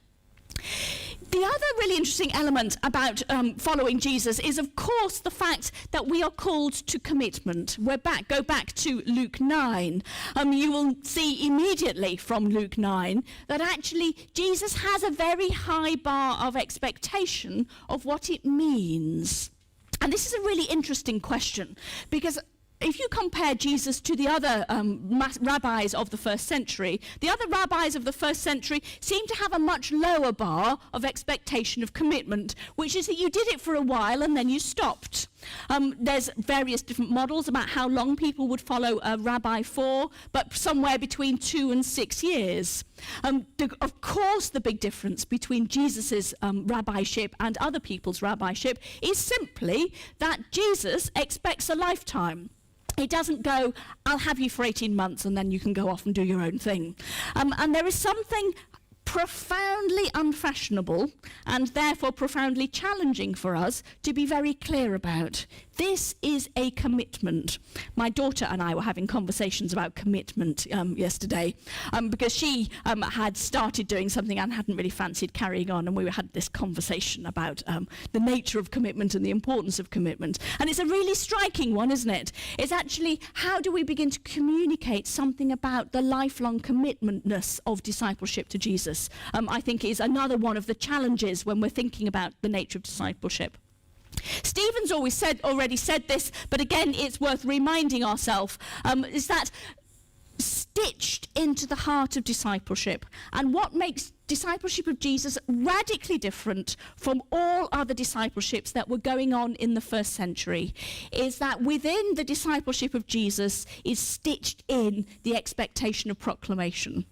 The other really interesting element about following Jesus is, of course, the fact that we are called to commitment. Go back to Luke 9. You will see immediately from Luke 9 that actually Jesus has a very high bar of expectation of what it means. And this is a really interesting question, because if you compare Jesus to the other rabbis of the first century, the other rabbis of the first century seem to have a much lower bar of expectation of commitment, which is that you did it for a while and then you stopped. There's various different models about how long people would follow a rabbi for, but somewhere between 2 and 6 years. Of course, the big difference between Jesus' rabbiship and other people's rabbiship is simply that Jesus expects a lifetime. He doesn't go, I'll have you for 18 months and then you can go off and do your own thing. And there is something profoundly unfashionable and therefore profoundly challenging for us to be very clear about. This is a commitment. My daughter and I were having conversations about commitment yesterday because she had started doing something and hadn't really fancied carrying on, and we had this conversation about the nature of commitment and the importance of commitment. And it's a really striking one, isn't it? It's actually, how do we begin to communicate something about the lifelong commitmentness of discipleship to Jesus? I think is another one of the challenges when we're thinking about the nature of discipleship. Stephen's already said this, but again, it's worth reminding ourselves, is that stitched into the heart of discipleship. And what makes discipleship of Jesus radically different from all other discipleships that were going on in the first century is that within the discipleship of Jesus is stitched in the expectation of proclamation.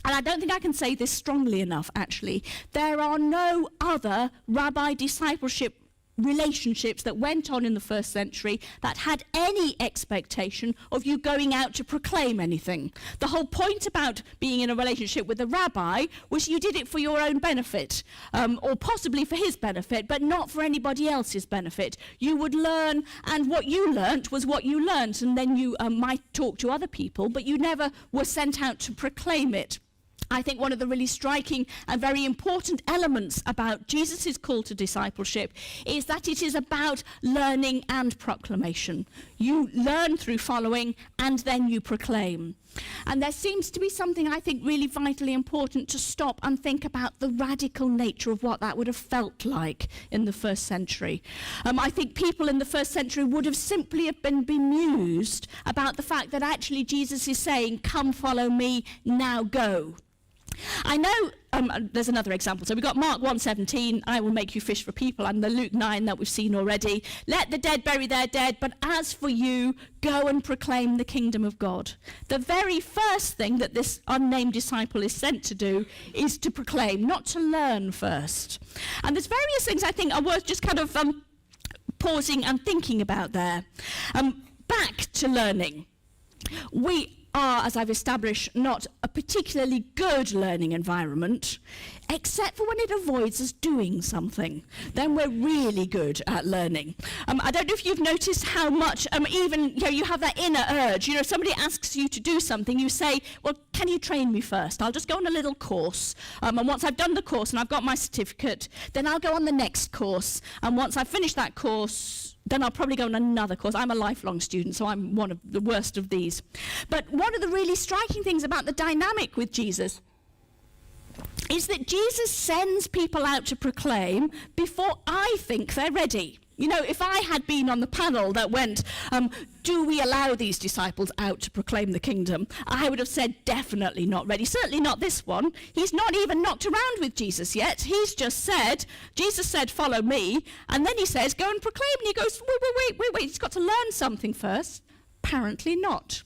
And I don't think I can say this strongly enough, actually. There are no other rabbi discipleship relationships that went on in the first century that had any expectation of you going out to proclaim anything. The whole point about being in a relationship with a rabbi was you did it for your own benefit, or possibly for his benefit, but not for anybody else's benefit. You would learn, and what you learnt was what you learnt, and then you might talk to other people, but you never were sent out to proclaim it. I think one of the really striking and very important elements about Jesus' call to discipleship is that it is about learning and proclamation. You learn through following and then you proclaim. And there seems to be something I think really vitally important to stop and think about the radical nature of what that would have felt like in the first century. I think people in the first century would have simply been bemused about the fact that actually Jesus is saying, come follow me, now go. I know, there's another example. So we've got Mark 1:17, I will make you fish for people, and the Luke 9 that we've seen already. Let the dead bury their dead, but as for you, go and proclaim the kingdom of God. The very first thing that this unnamed disciple is sent to do is to proclaim, not to learn first. And there's various things I think are worth just kind of pausing and thinking about there. Back to learning. We are, as I've established, not a particularly good learning environment, except for when it avoids us doing something. Then we're really good at learning. I don't know if you've noticed how much, even you have that inner urge. Somebody asks you to do something, you say, well, can you train me first? I'll just go on a little course. And once I've done the course and I've got my certificate, then I'll go on the next course. And once I've finished that course, then I'll probably go on another course. I'm a lifelong student, so I'm one of the worst of these. But one of the really striking things about the dynamic with Jesus is that Jesus sends people out to proclaim before I think they're ready. If I had been on the panel that went, do we allow these disciples out to proclaim the kingdom? I would have said, definitely not ready. Certainly not this one. He's not even knocked around with Jesus yet. He's just said, Jesus said, follow me. And then he says, go and proclaim. And he goes, wait. He's got to learn something first. Apparently not.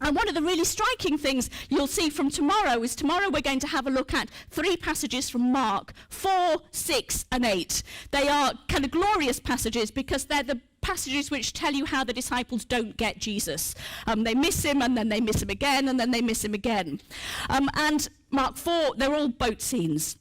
And one of the really striking things you'll see from tomorrow is tomorrow we're going to have a look at 3 passages from Mark, 4, 6, and 8. They are kind of glorious passages because they're the passages which tell you how the disciples don't get Jesus. They miss him, and then they miss him again, and then they miss him again. And Mark 4, they're all boat scenes.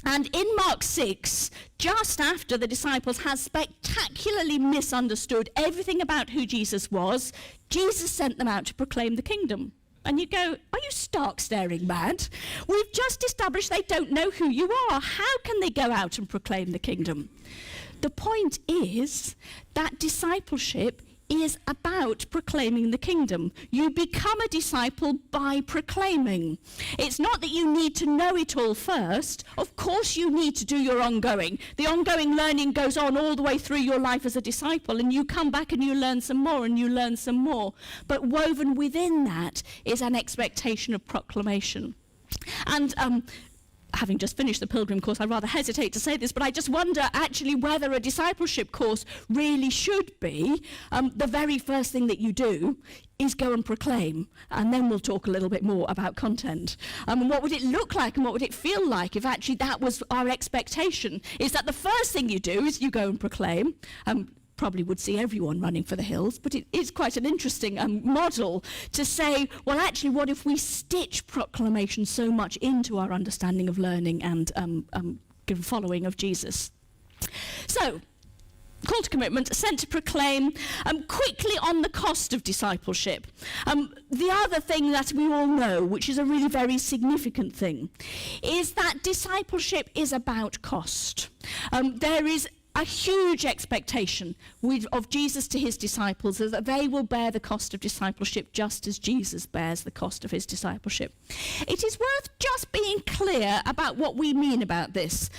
And in Mark 6, just after the disciples had spectacularly misunderstood everything about who Jesus was, Jesus sent them out to proclaim the kingdom. And you go, are you stark staring mad? We've just established they don't know who you are. How can they go out and proclaim the kingdom? The point is that discipleship is about proclaiming the kingdom. You become a disciple by proclaiming. It's not that you need to know it all first. Of course you need to do your ongoing. The ongoing learning goes on all the way through your life as a disciple, and you come back and you learn some more and you learn some more. But woven within that is an expectation of proclamation. And having just finished the Pilgrim course, I rather hesitate to say this, but I just wonder actually whether a discipleship course really should be the very first thing that you do is go and proclaim, and then we'll talk a little bit more about content. And what would it look like and what would it feel like if actually that was our expectation, is that the first thing you do is you go and proclaim. Probably would see everyone running for the hills, but it is quite an interesting model to say, well, actually, what if we stitch proclamation so much into our understanding of learning and following of Jesus? So, call to commitment, sent to proclaim. Quickly on the cost of discipleship. The other thing that we all know, which is a really very significant thing, is that discipleship is about cost. There is a huge expectation of Jesus to his disciples is that they will bear the cost of discipleship just as Jesus bears the cost of his discipleship. It is worth just being clear about what we mean about this.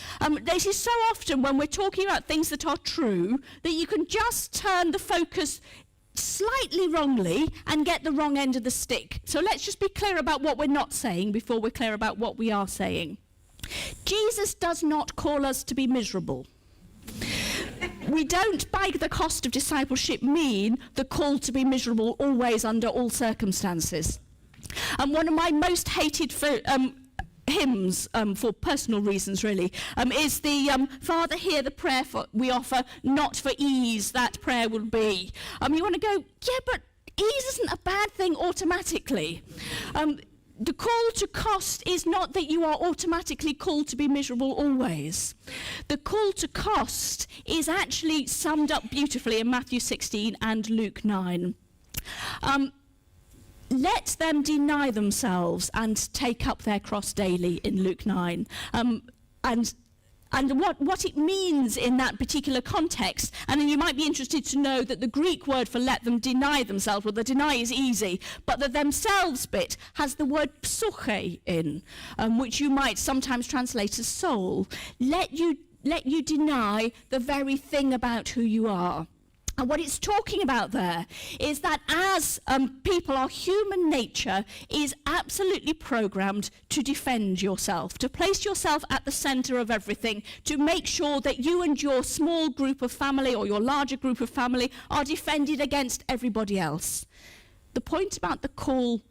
This is so often when we're talking about things that are true that you can just turn the focus slightly wrongly and get the wrong end of the stick. So let's just be clear about what we're not saying before we're clear about what we are saying. Jesus does not call us to be miserable. We don't, by the cost of discipleship, mean the call to be miserable always under all circumstances. One of my most hated hymns, for personal reasons really, is the Father, hear the prayer we offer, not for ease that prayer will be. You want to go, yeah, but ease isn't a bad thing automatically. The call to cost is not that you are automatically called to be miserable always. The call to cost is actually summed up beautifully in Matthew 16 and Luke 9. Let them deny themselves and take up their cross daily in Luke 9. And what it means in that particular context, and then you might be interested to know that the Greek word for let them deny themselves, well, the deny is easy, but the themselves bit has the word psyche in, which you might sometimes translate as soul. Let you deny the very thing about who you are. And what it's talking about there is that as people, our human nature is absolutely programmed to defend yourself, to place yourself at the center of everything, to make sure that you and your small group of family or your larger group of family are defended against everybody else. The point about the call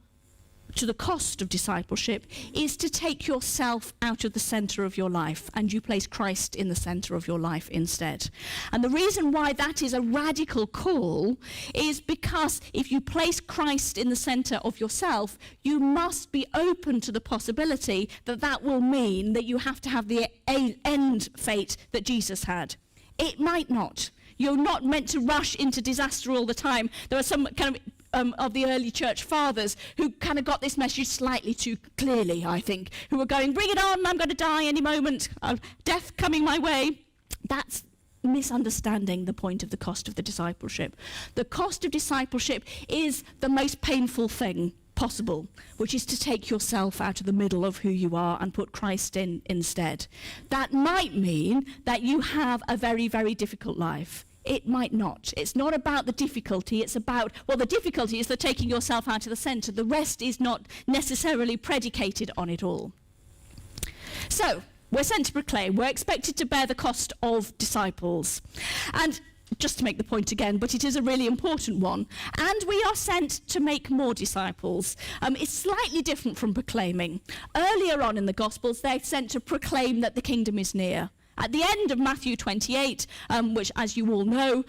to the cost of discipleship is to take yourself out of the center of your life and you place Christ in the center of your life instead. And the reason why that is a radical call is because if you place Christ in the center of yourself, you must be open to the possibility that that will mean that you have to have the end fate that Jesus had. It might not. You're not meant to rush into disaster all the time. There are some kind of the early church fathers who kind of got this message slightly too clearly, I think, who were going, bring it on, I'm going to die any moment, death coming my way. That's misunderstanding the point of the cost of the discipleship. The cost of discipleship is the most painful thing possible, which is to take yourself out of the middle of who you are and put Christ in instead. That might mean that you have a very, very difficult life. It might not. It's not about the difficulty. It's about, well, the difficulty is the taking yourself out of the center. The rest is not necessarily predicated on it all. So, we're sent to proclaim. We're expected to bear the cost of disciples. And just to make the point again, but it is a really important one. And we are sent to make more disciples. It's slightly different from proclaiming. Earlier on in the Gospels, they're sent to proclaim that the kingdom is near. At the end of Matthew 28, which, as you all know,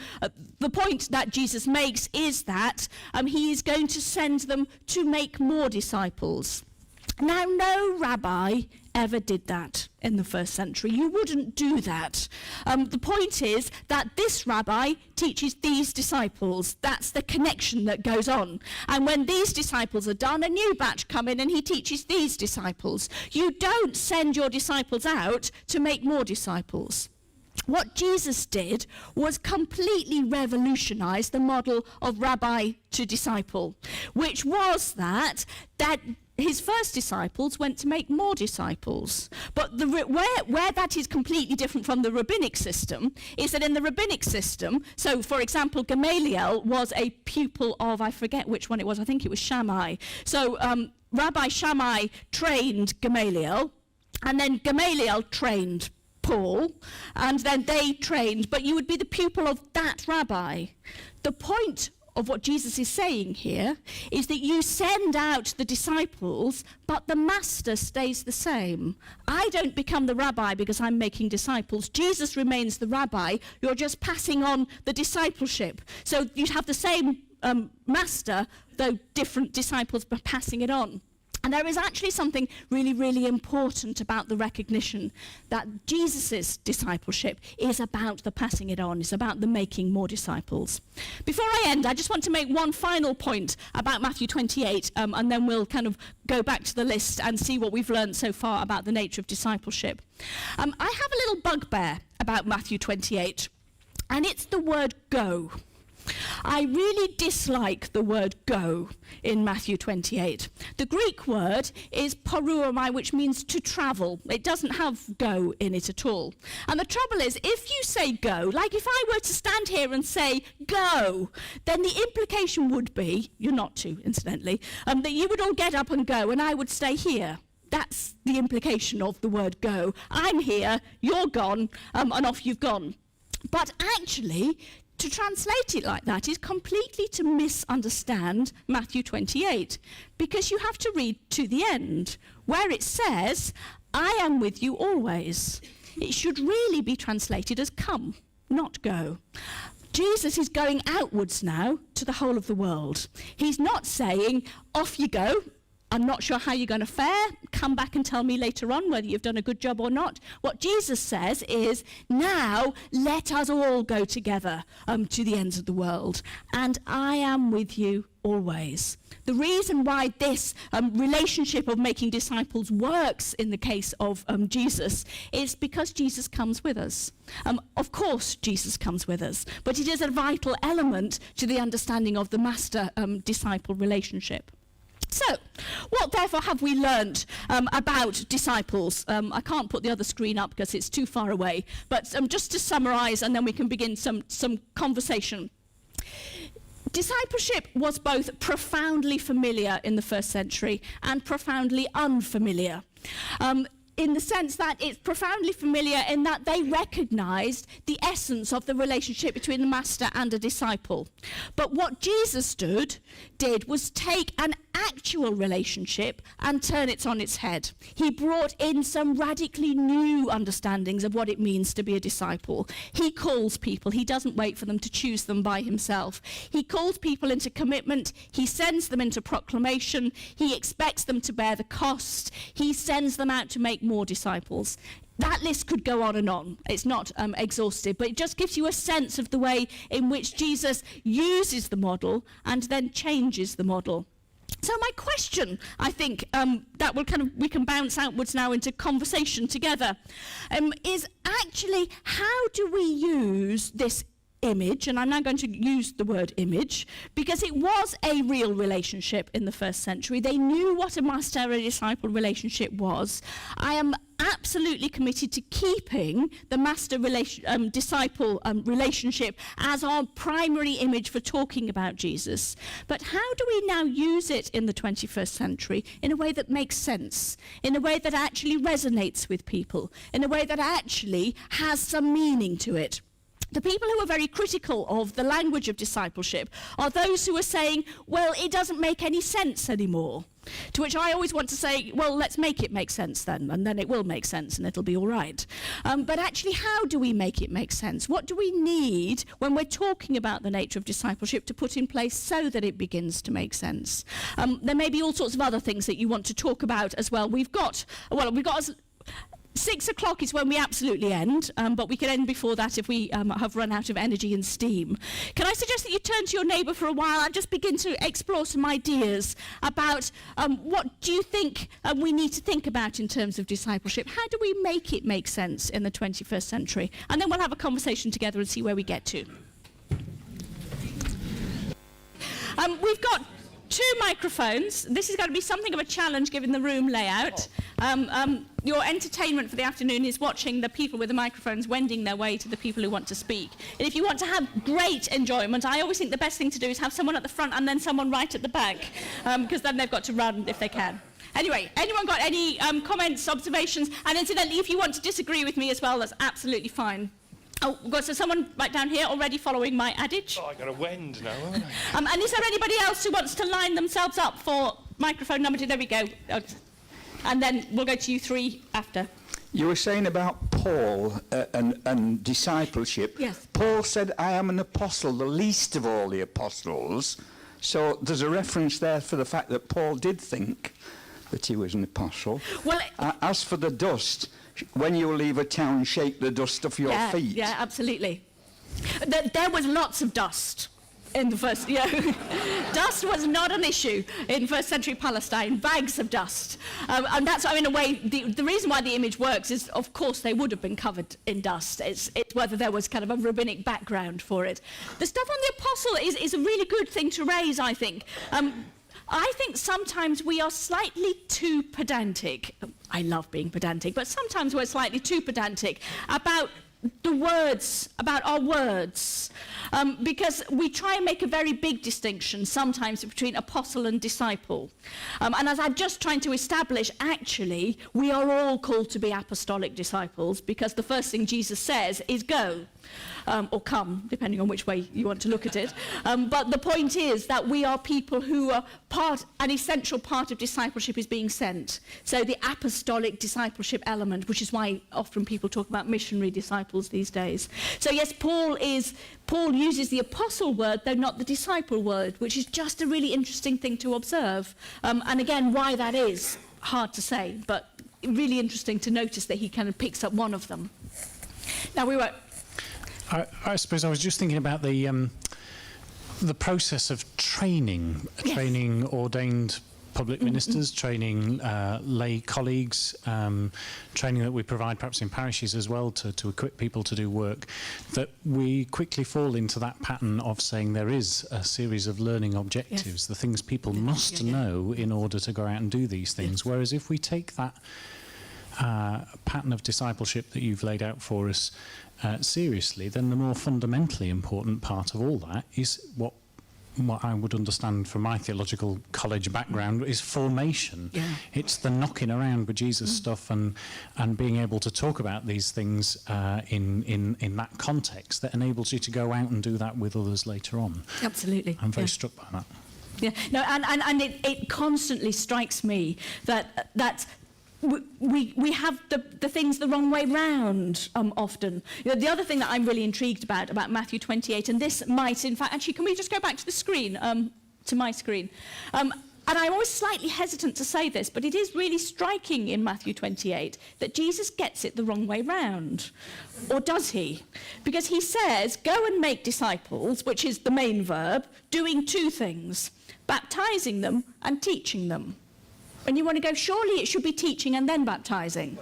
the point that Jesus makes is that he is going to send them to make more disciples. Now, no rabbi ever did that in the first century. You wouldn't do that. The point is that this rabbi teaches these disciples. That's the connection that goes on. And when these disciples are done, a new batch come in and he teaches these disciples. You don't send your disciples out to make more disciples. What Jesus did was completely revolutionize the model of rabbi to disciple, which was that his first disciples went to make more disciples. But where that is completely different from the rabbinic system is that in the rabbinic system, so for example, Gamaliel was a pupil of, I forget which one it was, I think it was Shammai. So Rabbi Shammai trained Gamaliel, and then Gamaliel trained Paul, and then they trained, but you would be the pupil of that rabbi. The point of what Jesus is saying here is that you send out the disciples, but the master stays the same. I don't become the rabbi because I'm making disciples. Jesus remains the rabbi. You're just passing on the discipleship. So you'd have the same master, though different disciples, but passing it on. And there is actually something really, really important about the recognition that Jesus' discipleship is about the passing it on, it's about the making more disciples. Before I end, I just want to make one final point about Matthew 28, and then we'll kind of go back to the list and see what we've learned so far about the nature of discipleship. I have a little bugbear about Matthew 28, and it's the word go. I really dislike the word go in Matthew 28. The Greek word is poreuomai, which means to travel. It doesn't have go in it at all. And the trouble is, if you say go, like if I were to stand here and say go, then the implication would be, you're not to, incidentally, that you would all get up and go and I would stay here. That's the implication of the word go. I'm here, you're gone, and off you've gone. But actually, to translate it like that is completely to misunderstand Matthew 28, because you have to read to the end, where it says, I am with you always. It should really be translated as come, not go. Jesus is going outwards now to the whole of the world. He's not saying, off you go. I'm not sure how you're going to fare. Come back and tell me later on whether you've done a good job or not. What Jesus says is, now let us all go together to the ends of the world. And I am with you always. The reason why this relationship of making disciples works in the case of Jesus is because Jesus comes with us. Of course, Jesus comes with us, but it is a vital element to the understanding of the master-disciple relationship. So, what therefore have we learned about disciples? I can't put the other screen up because it's too far away, but just to summarise, and then we can begin some conversation. Discipleship was both profoundly familiar in the first century and profoundly unfamiliar. In the sense that it's profoundly familiar in that they recognised the essence of the relationship between the master and a disciple. But what Jesus did was take an actual relationship and turn it on its head. He brought in some radically new understandings of what it means to be a disciple. He calls people. He doesn't wait for them to choose them by himself. He calls people into commitment. He sends them into proclamation. He expects them to bear the cost. He sends them out to make more disciples. That list could go on and on. It's not exhaustive, but it just gives you a sense of the way in which Jesus uses the model and then changes the model. So my question, I think, that we can bounce outwards now into conversation together, is actually how do we use this image, and I'm now going to use the word image, because it was a real relationship in the first century. They knew what a master and a disciple relationship was. I am absolutely committed to keeping the master-disciple relationship as our primary image for talking about Jesus. But how do we now use it in the 21st century in a way that makes sense, in a way that actually resonates with people, in a way that actually has some meaning to it? The people who are very critical of the language of discipleship are those who are saying, well, it doesn't make any sense anymore. To which I always want to say, well, let's make it make sense then, and then it will make sense and it'll be all right. But actually, how do we make it make sense? What do we need when we're talking about the nature of discipleship to put in place so that it begins to make sense? There may be all sorts of other things that you want to talk about as well. We've got 6 o'clock is when we absolutely end, but we can end before that if we have run out of energy and steam. Can I suggest that you turn to your neighbour for a while and just begin to explore some ideas about what do you think we need to think about in terms of discipleship? How do we make it make sense in the 21st century? And then we'll have a conversation together and see where we get to. We've got 2 microphones. This is going to be something of a challenge given the room layout. Your entertainment for the afternoon is watching the people with the microphones wending their way to the people who want to speak. And if you want to have great enjoyment, I always think the best thing to do is have someone at the front and then someone right at the back, because then they've got to run if they can. Anyway, anyone got any comments, observations? And incidentally, if you want to disagree with me as well, that's absolutely fine. Oh, so someone right down here already following my adage? Oh, I've got to wend now, haven't I? And is there anybody else who wants to line themselves up for microphone number 2? There we go. And then we'll go to you 3 after. You were saying about Paul and discipleship. Yes. Paul said, I am an apostle, the least of all the apostles. So there's a reference there for the fact that Paul did think that he was an apostle. Well, As for the dust, when you leave a town, shake the dust off your feet. Yeah, absolutely. There was lots of dust in the first, dust was not an issue in first century Palestine, bags of dust. And that's, in a way, the reason why the image works is, of course, they would have been covered in dust. It's whether there was kind of a rabbinic background for it. The stuff on the apostle is a really good thing to raise, I think. I think sometimes we are slightly too pedantic. I love being pedantic, but sometimes we're slightly too pedantic about the words, about our words, because we try and make a very big distinction sometimes between apostle and disciple. And as I'm just trying to establish, actually, we are all called to be apostolic disciples, because the first thing Jesus says is go. Or come, depending on which way you want to look at it. But the point is that we are people who are an essential part of discipleship is being sent. So the apostolic discipleship element, which is why often people talk about missionary disciples these days. So yes, Paul uses the apostle word, though not the disciple word, which is just a really interesting thing to observe. And again, why that is, hard to say, but really interesting to notice that he kind of picks up one of them. Now we won't. I suppose I was just thinking about the process of training, Yes. training ordained public ministers, training lay colleagues, training that we provide perhaps in parishes as well to equip people to do work, that we quickly fall into that pattern of saying there is a series of learning objectives, the things people must know in order to go out and do these things. Whereas if we take that pattern of discipleship that you've laid out for us seriously, then the more fundamentally important part of all that is what I would understand from my theological college background is formation. Yeah. It's the knocking around with Jesus stuff and being able to talk about these things in that context that enables you to go out and do that with others later on. Absolutely. I'm very struck by that. Yeah, no, and it constantly strikes me that we have the things the wrong way round often. The other thing that I'm really intrigued about Matthew 28, and this might, in fact, actually, can we just go back to the screen, to my screen? And I'm always slightly hesitant to say this, but it is really striking in Matthew 28 that Jesus gets it the wrong way round. Or does he? Because he says, go and make disciples, which is the main verb, doing two things, baptizing them and teaching them. And you want to go, surely it should be teaching and then baptizing.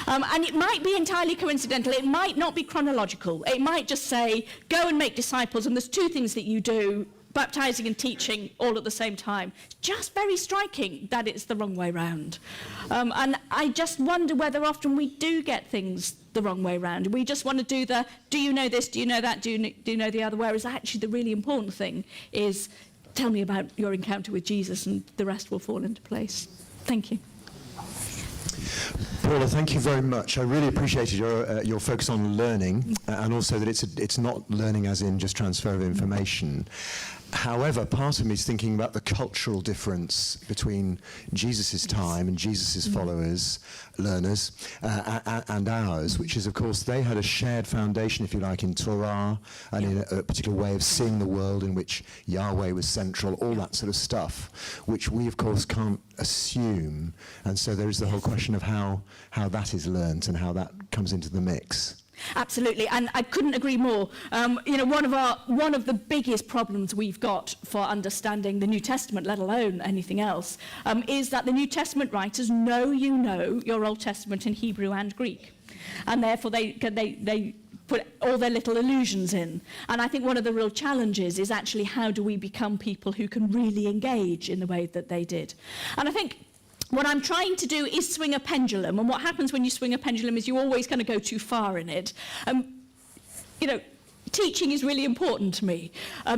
And it might be entirely coincidental. It might not be chronological. It might just say, go and make disciples, and there's two things that you do, baptizing and teaching all at the same time. It's just very striking that it's the wrong way round. And I just wonder whether often we do get things the wrong way round. We just want to do you know this, do you know that, do you know the other, whereas actually the really important thing is, tell me about your encounter with Jesus and the rest will fall into place. Thank you. Paula, thank you very much. I really appreciated your focus on learning, and also that it's not learning as in just transfer of information. However, part of me is thinking about the cultural difference between Jesus' time and Jesus' followers, learners, and ours, which is, of course, they had a shared foundation, if you like, in Torah, and in a particular way of seeing the world in which Yahweh was central, all that sort of stuff, which we, of course, can't assume. And so there is the whole question of how that is learnt and how that comes into the mix. Absolutely, and I couldn't agree more. One of the biggest problems we've got for understanding the New Testament, let alone anything else, is that the New Testament writers know your Old Testament in Hebrew and Greek, and therefore they put all their little allusions in. And I think one of the real challenges is actually how do we become people who can really engage in the way that they did. And I think what I'm trying to do is swing a pendulum, and what happens when you swing a pendulum is you always kind of go too far in it. Teaching is really important to me.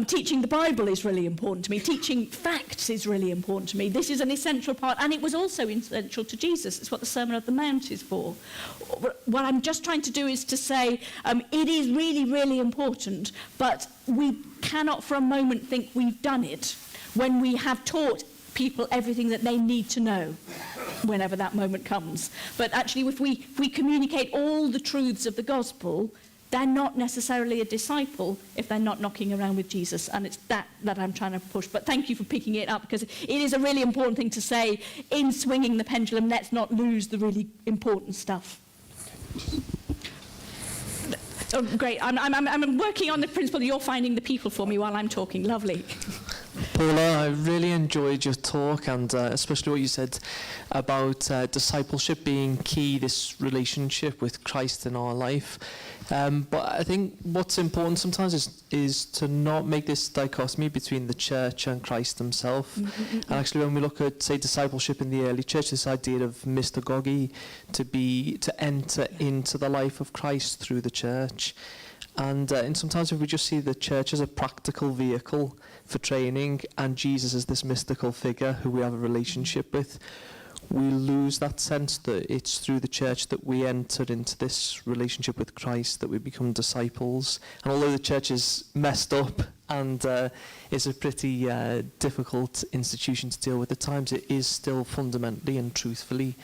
Teaching the Bible is really important to me. Teaching facts is really important to me. This is an essential part, and it was also essential to Jesus. It's what the Sermon on the Mount is for. What I'm just trying to do is to say it is really, really important, but we cannot for a moment think we've done it when we have taught people everything that they need to know whenever that moment comes. But actually, if we communicate all the truths of the gospel, they're not necessarily a disciple if they're not knocking around with Jesus. And it's that I'm trying to push. But thank you for picking it up, because it is a really important thing to say in swinging the pendulum. Let's not lose the really important stuff. Oh, great. I'm working on the principle that you're finding the people for me while I'm talking. Lovely. Paula, I really enjoyed your talk, and especially what you said about discipleship being key, this relationship with Christ in our life. But I think what's important sometimes is to not make this dichotomy between the church and Christ himself. And actually, when we look at, say, discipleship in the early church, this idea of mystagogy, to enter into the life of Christ through the church. And sometimes if we just see the church as a practical vehicle for training and Jesus as this mystical figure who we have a relationship with, we lose that sense that it's through the church that we enter into this relationship with Christ, that we become disciples. And although the church is messed up and is a pretty difficult institution to deal with at times, it is still fundamentally and truthfully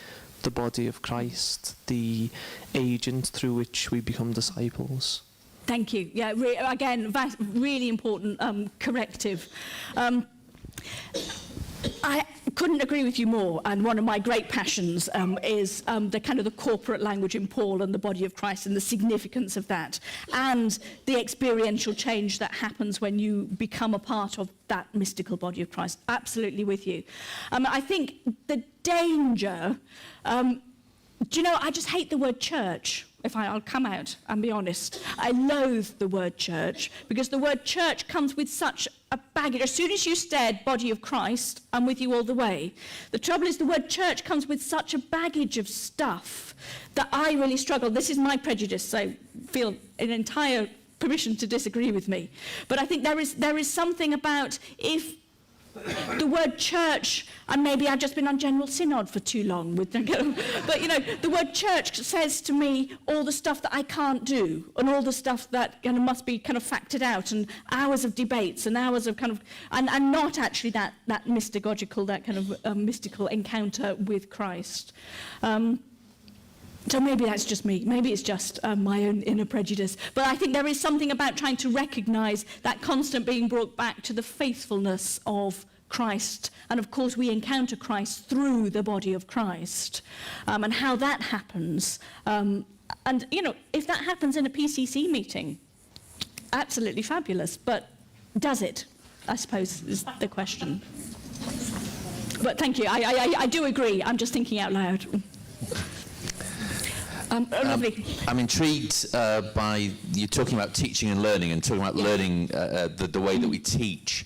the body of Christ, the agent through which we become disciples. Thank you. Yeah, again, really important corrective. I couldn't agree with you more, and one of my great passions is the kind of the corporate language in Paul and the body of Christ and the significance of that, and the experiential change that happens when you become a part of that mystical body of Christ. Absolutely with you. I think the danger, do you know, I just hate the word church. I'll come out and be honest. I loathe the word church, because the word church comes with such a baggage. As soon as you said body of Christ, I'm with you all the way. The trouble is the word church comes with such a baggage of stuff that I really struggle. This is my prejudice, so feel an entire permission to disagree with me. But I think there is something about, if the word church, and maybe I've just been on General Synod for too long, but you know, the word church says to me all the stuff that I can't do, and all the stuff that kind of must be kind of factored out, and hours of debates, and hours of kind of, and not actually that mystagogical, that kind of mystical encounter with Christ. So maybe that's just me. Maybe it's just my own inner prejudice. But I think there is something about trying to recognise that constant being brought back to the faithfulness of Christ. And of course, we encounter Christ through the body of Christ, and how that happens. And, you know, if that happens in a PCC meeting, absolutely fabulous. But does it, I suppose, is the question. But thank you. I do agree. I'm just thinking out loud. Lovely. I'm intrigued by you talking about teaching and learning, and talking about learning the way that we teach.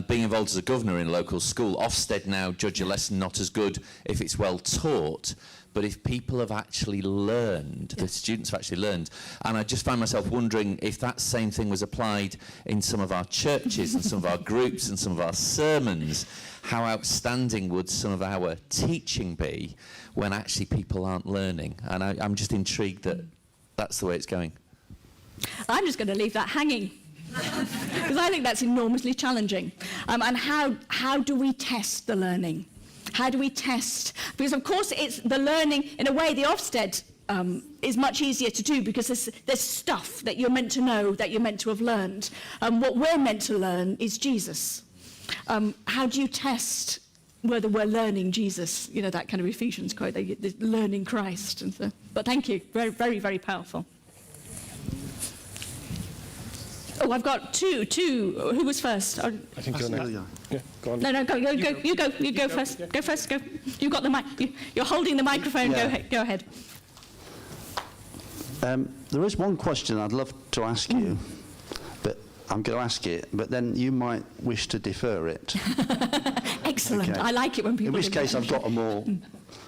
Being involved as a governor in a local school, Ofsted now judge a lesson not as good if it's well taught, but if people have actually learned, the students have actually learned. And I just find myself wondering if that same thing was applied in some of our churches and some of our groups and some of our sermons, how outstanding would some of our teaching be when actually people aren't learning? And I'm just intrigued that that's the way it's going. I'm just going to leave that hanging, because I think that's enormously challenging. And how do we test the learning? How do we test? Because of course it's the learning, in a way the Ofsted is much easier to do, because there's stuff that you're meant to know, that you're meant to have learned. What we're meant to learn is Jesus. How do you test whether we're learning Jesus? You know, that kind of Ephesians quote, the learning Christ. And so, but thank you, very, very, very powerful. Oh, I've got two. Who was first? I think you're next. Yeah, go on. No, you go first. Go first. Go. You've got the mic. You're holding the microphone. Yeah. Go ahead. There is one question I'd love to ask you, but I'm going to ask it, but then you might wish to defer it. Excellent. Okay. I like it when people. In which case, I've got a more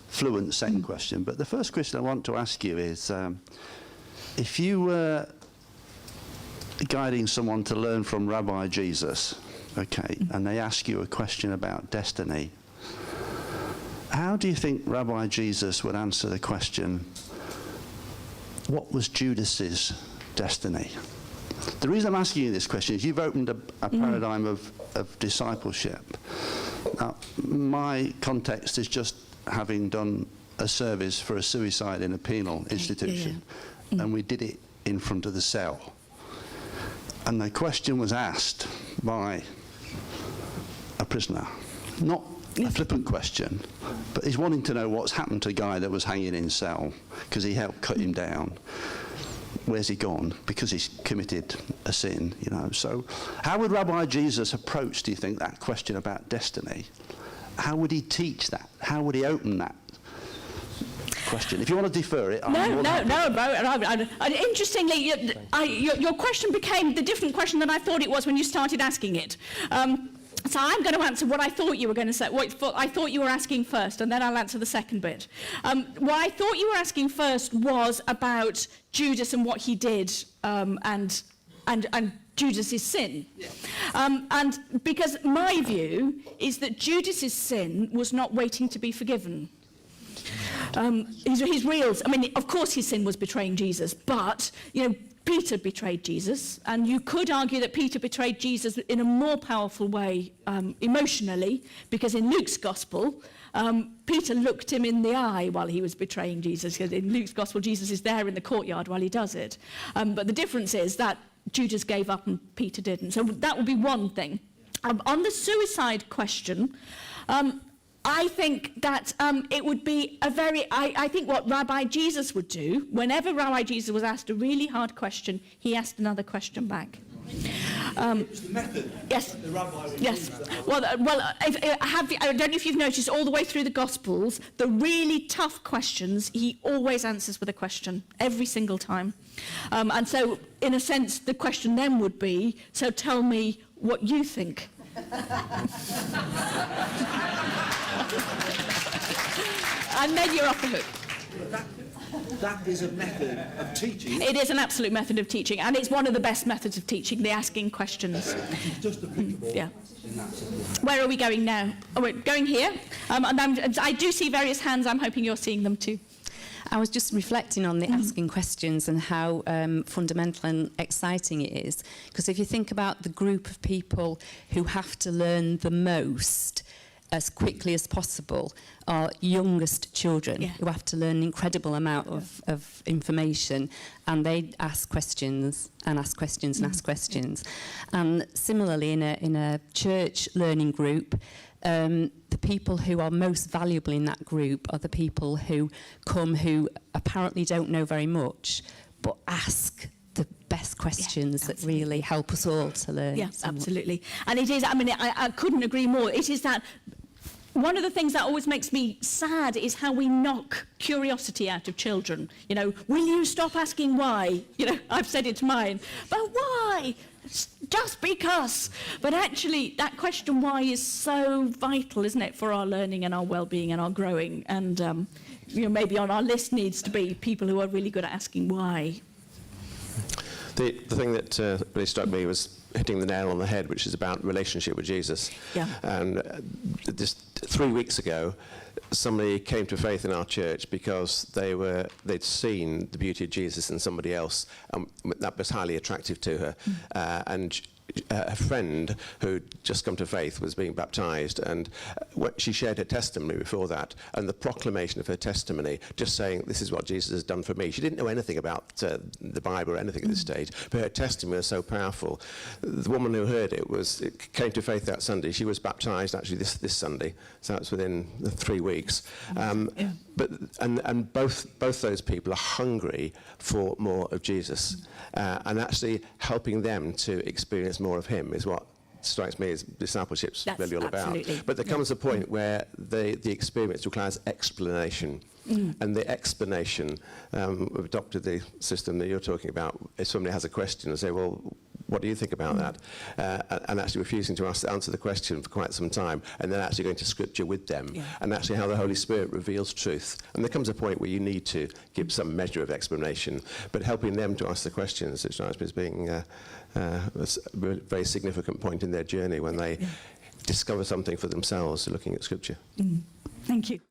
fluent second question. But the first question I want to ask you is, if you were guiding someone to learn from Rabbi Jesus, okay, and they ask you a question about destiny, how do you think Rabbi Jesus would answer the question, what was Judas's destiny? The reason I'm asking you this question is you've opened a paradigm of discipleship. Now, my context is just having done a service for a suicide in a penal institution, and we did it in front of the cell. And the question was asked by a prisoner. Not a flippant question, but he's wanting to know what's happened to a guy that was hanging in cell because he helped cut him down. Where's he gone? Because he's committed a sin, you know. So how would Rabbi Jesus approach, do you think, that question about destiny? How would he teach that? How would he open that question? If you want to defer it, interestingly, your question became the different question than I thought it was when you started asking it. So I'm going to answer what I thought you were going to say, what I thought you were asking first, and then I'll answer the second bit. What I thought you were asking first was about Judas and what he did, and Judas's sin. And because my view is that Judas's sin was not waiting to be forgiven. His real, I mean, of course his sin was betraying Jesus, but, you know, Peter betrayed Jesus, and you could argue that Peter betrayed Jesus in a more powerful way emotionally, because in Luke's Gospel, Peter looked him in the eye while he was betraying Jesus. In Luke's Gospel, Jesus is there in the courtyard while he does it. But the difference is that Judas gave up and Peter didn't. So that would be one thing. On the suicide question, I think that it would be I think what Rabbi Jesus would do, whenever Rabbi Jesus was asked a really hard question, he asked another question back. It's the method. Yes. The rabbi would yes. use that. Well, I don't know if you've noticed all the way through the Gospels, the really tough questions, he always answers with a question, every single time. And so, in a sense, the question then would be, so tell me what you think. And then you're off the hook. That is a method of teaching. It is an absolute method of teaching, and it's one of the best methods of teaching, the asking questions. It's just applicable. Yeah. In that sense. Where are we going now? Oh, we're going here. And I do see various hands. I'm hoping you're seeing them too. I was just reflecting on the asking questions and how fundamental and exciting it is. Because if you think about the group of people who have to learn the most as quickly as possible are youngest children who have to learn an incredible amount of information, and they ask questions and ask questions and ask questions. And similarly, in a church learning group, the people who are most valuable in that group are the people who come who apparently don't know very much, but ask the best questions that really help us all to learn. Yes, absolutely. And it is, I mean, I couldn't agree more. It is that one of the things that always makes me sad is how we knock curiosity out of children. You know, will you stop asking why? You know, I've said it's mine. But why? Just because. But actually, that question why is so vital, isn't it, for our learning and our well-being and our growing. And, you know, maybe on our list needs to be people who are really good at asking why. The thing that really struck me was hitting the nail on the head, which is about relationship with Jesus. Yeah. And just 3 weeks ago, somebody came to faith in our church because they'd seen the beauty of Jesus in somebody else, and that was highly attractive to her. And a friend who'd just come to faith was being baptized, and she shared her testimony before that, and the proclamation of her testimony, just saying, this is what Jesus has done for me. She didn't know anything about the Bible or anything at this stage, but her testimony was so powerful. The woman who heard it came to faith that Sunday. She was baptized actually this Sunday, so that's within 3 weeks. But both those people are hungry for more of Jesus, and actually helping them to experience more of him is what strikes me as discipleship's really all about. But there comes a point where the experience requires explanation. And the explanation, we've adopted the system that you're talking about. If somebody has a question and say, well, what do you think about that? And actually refusing to answer the question for quite some time, and then actually going to Scripture with them, and actually how the Holy Spirit reveals truth. And there comes a point where you need to give some measure of explanation, but helping them to ask the questions, it strikes me as being a very significant point in their journey when they discover something for themselves looking at Scripture. Thank you.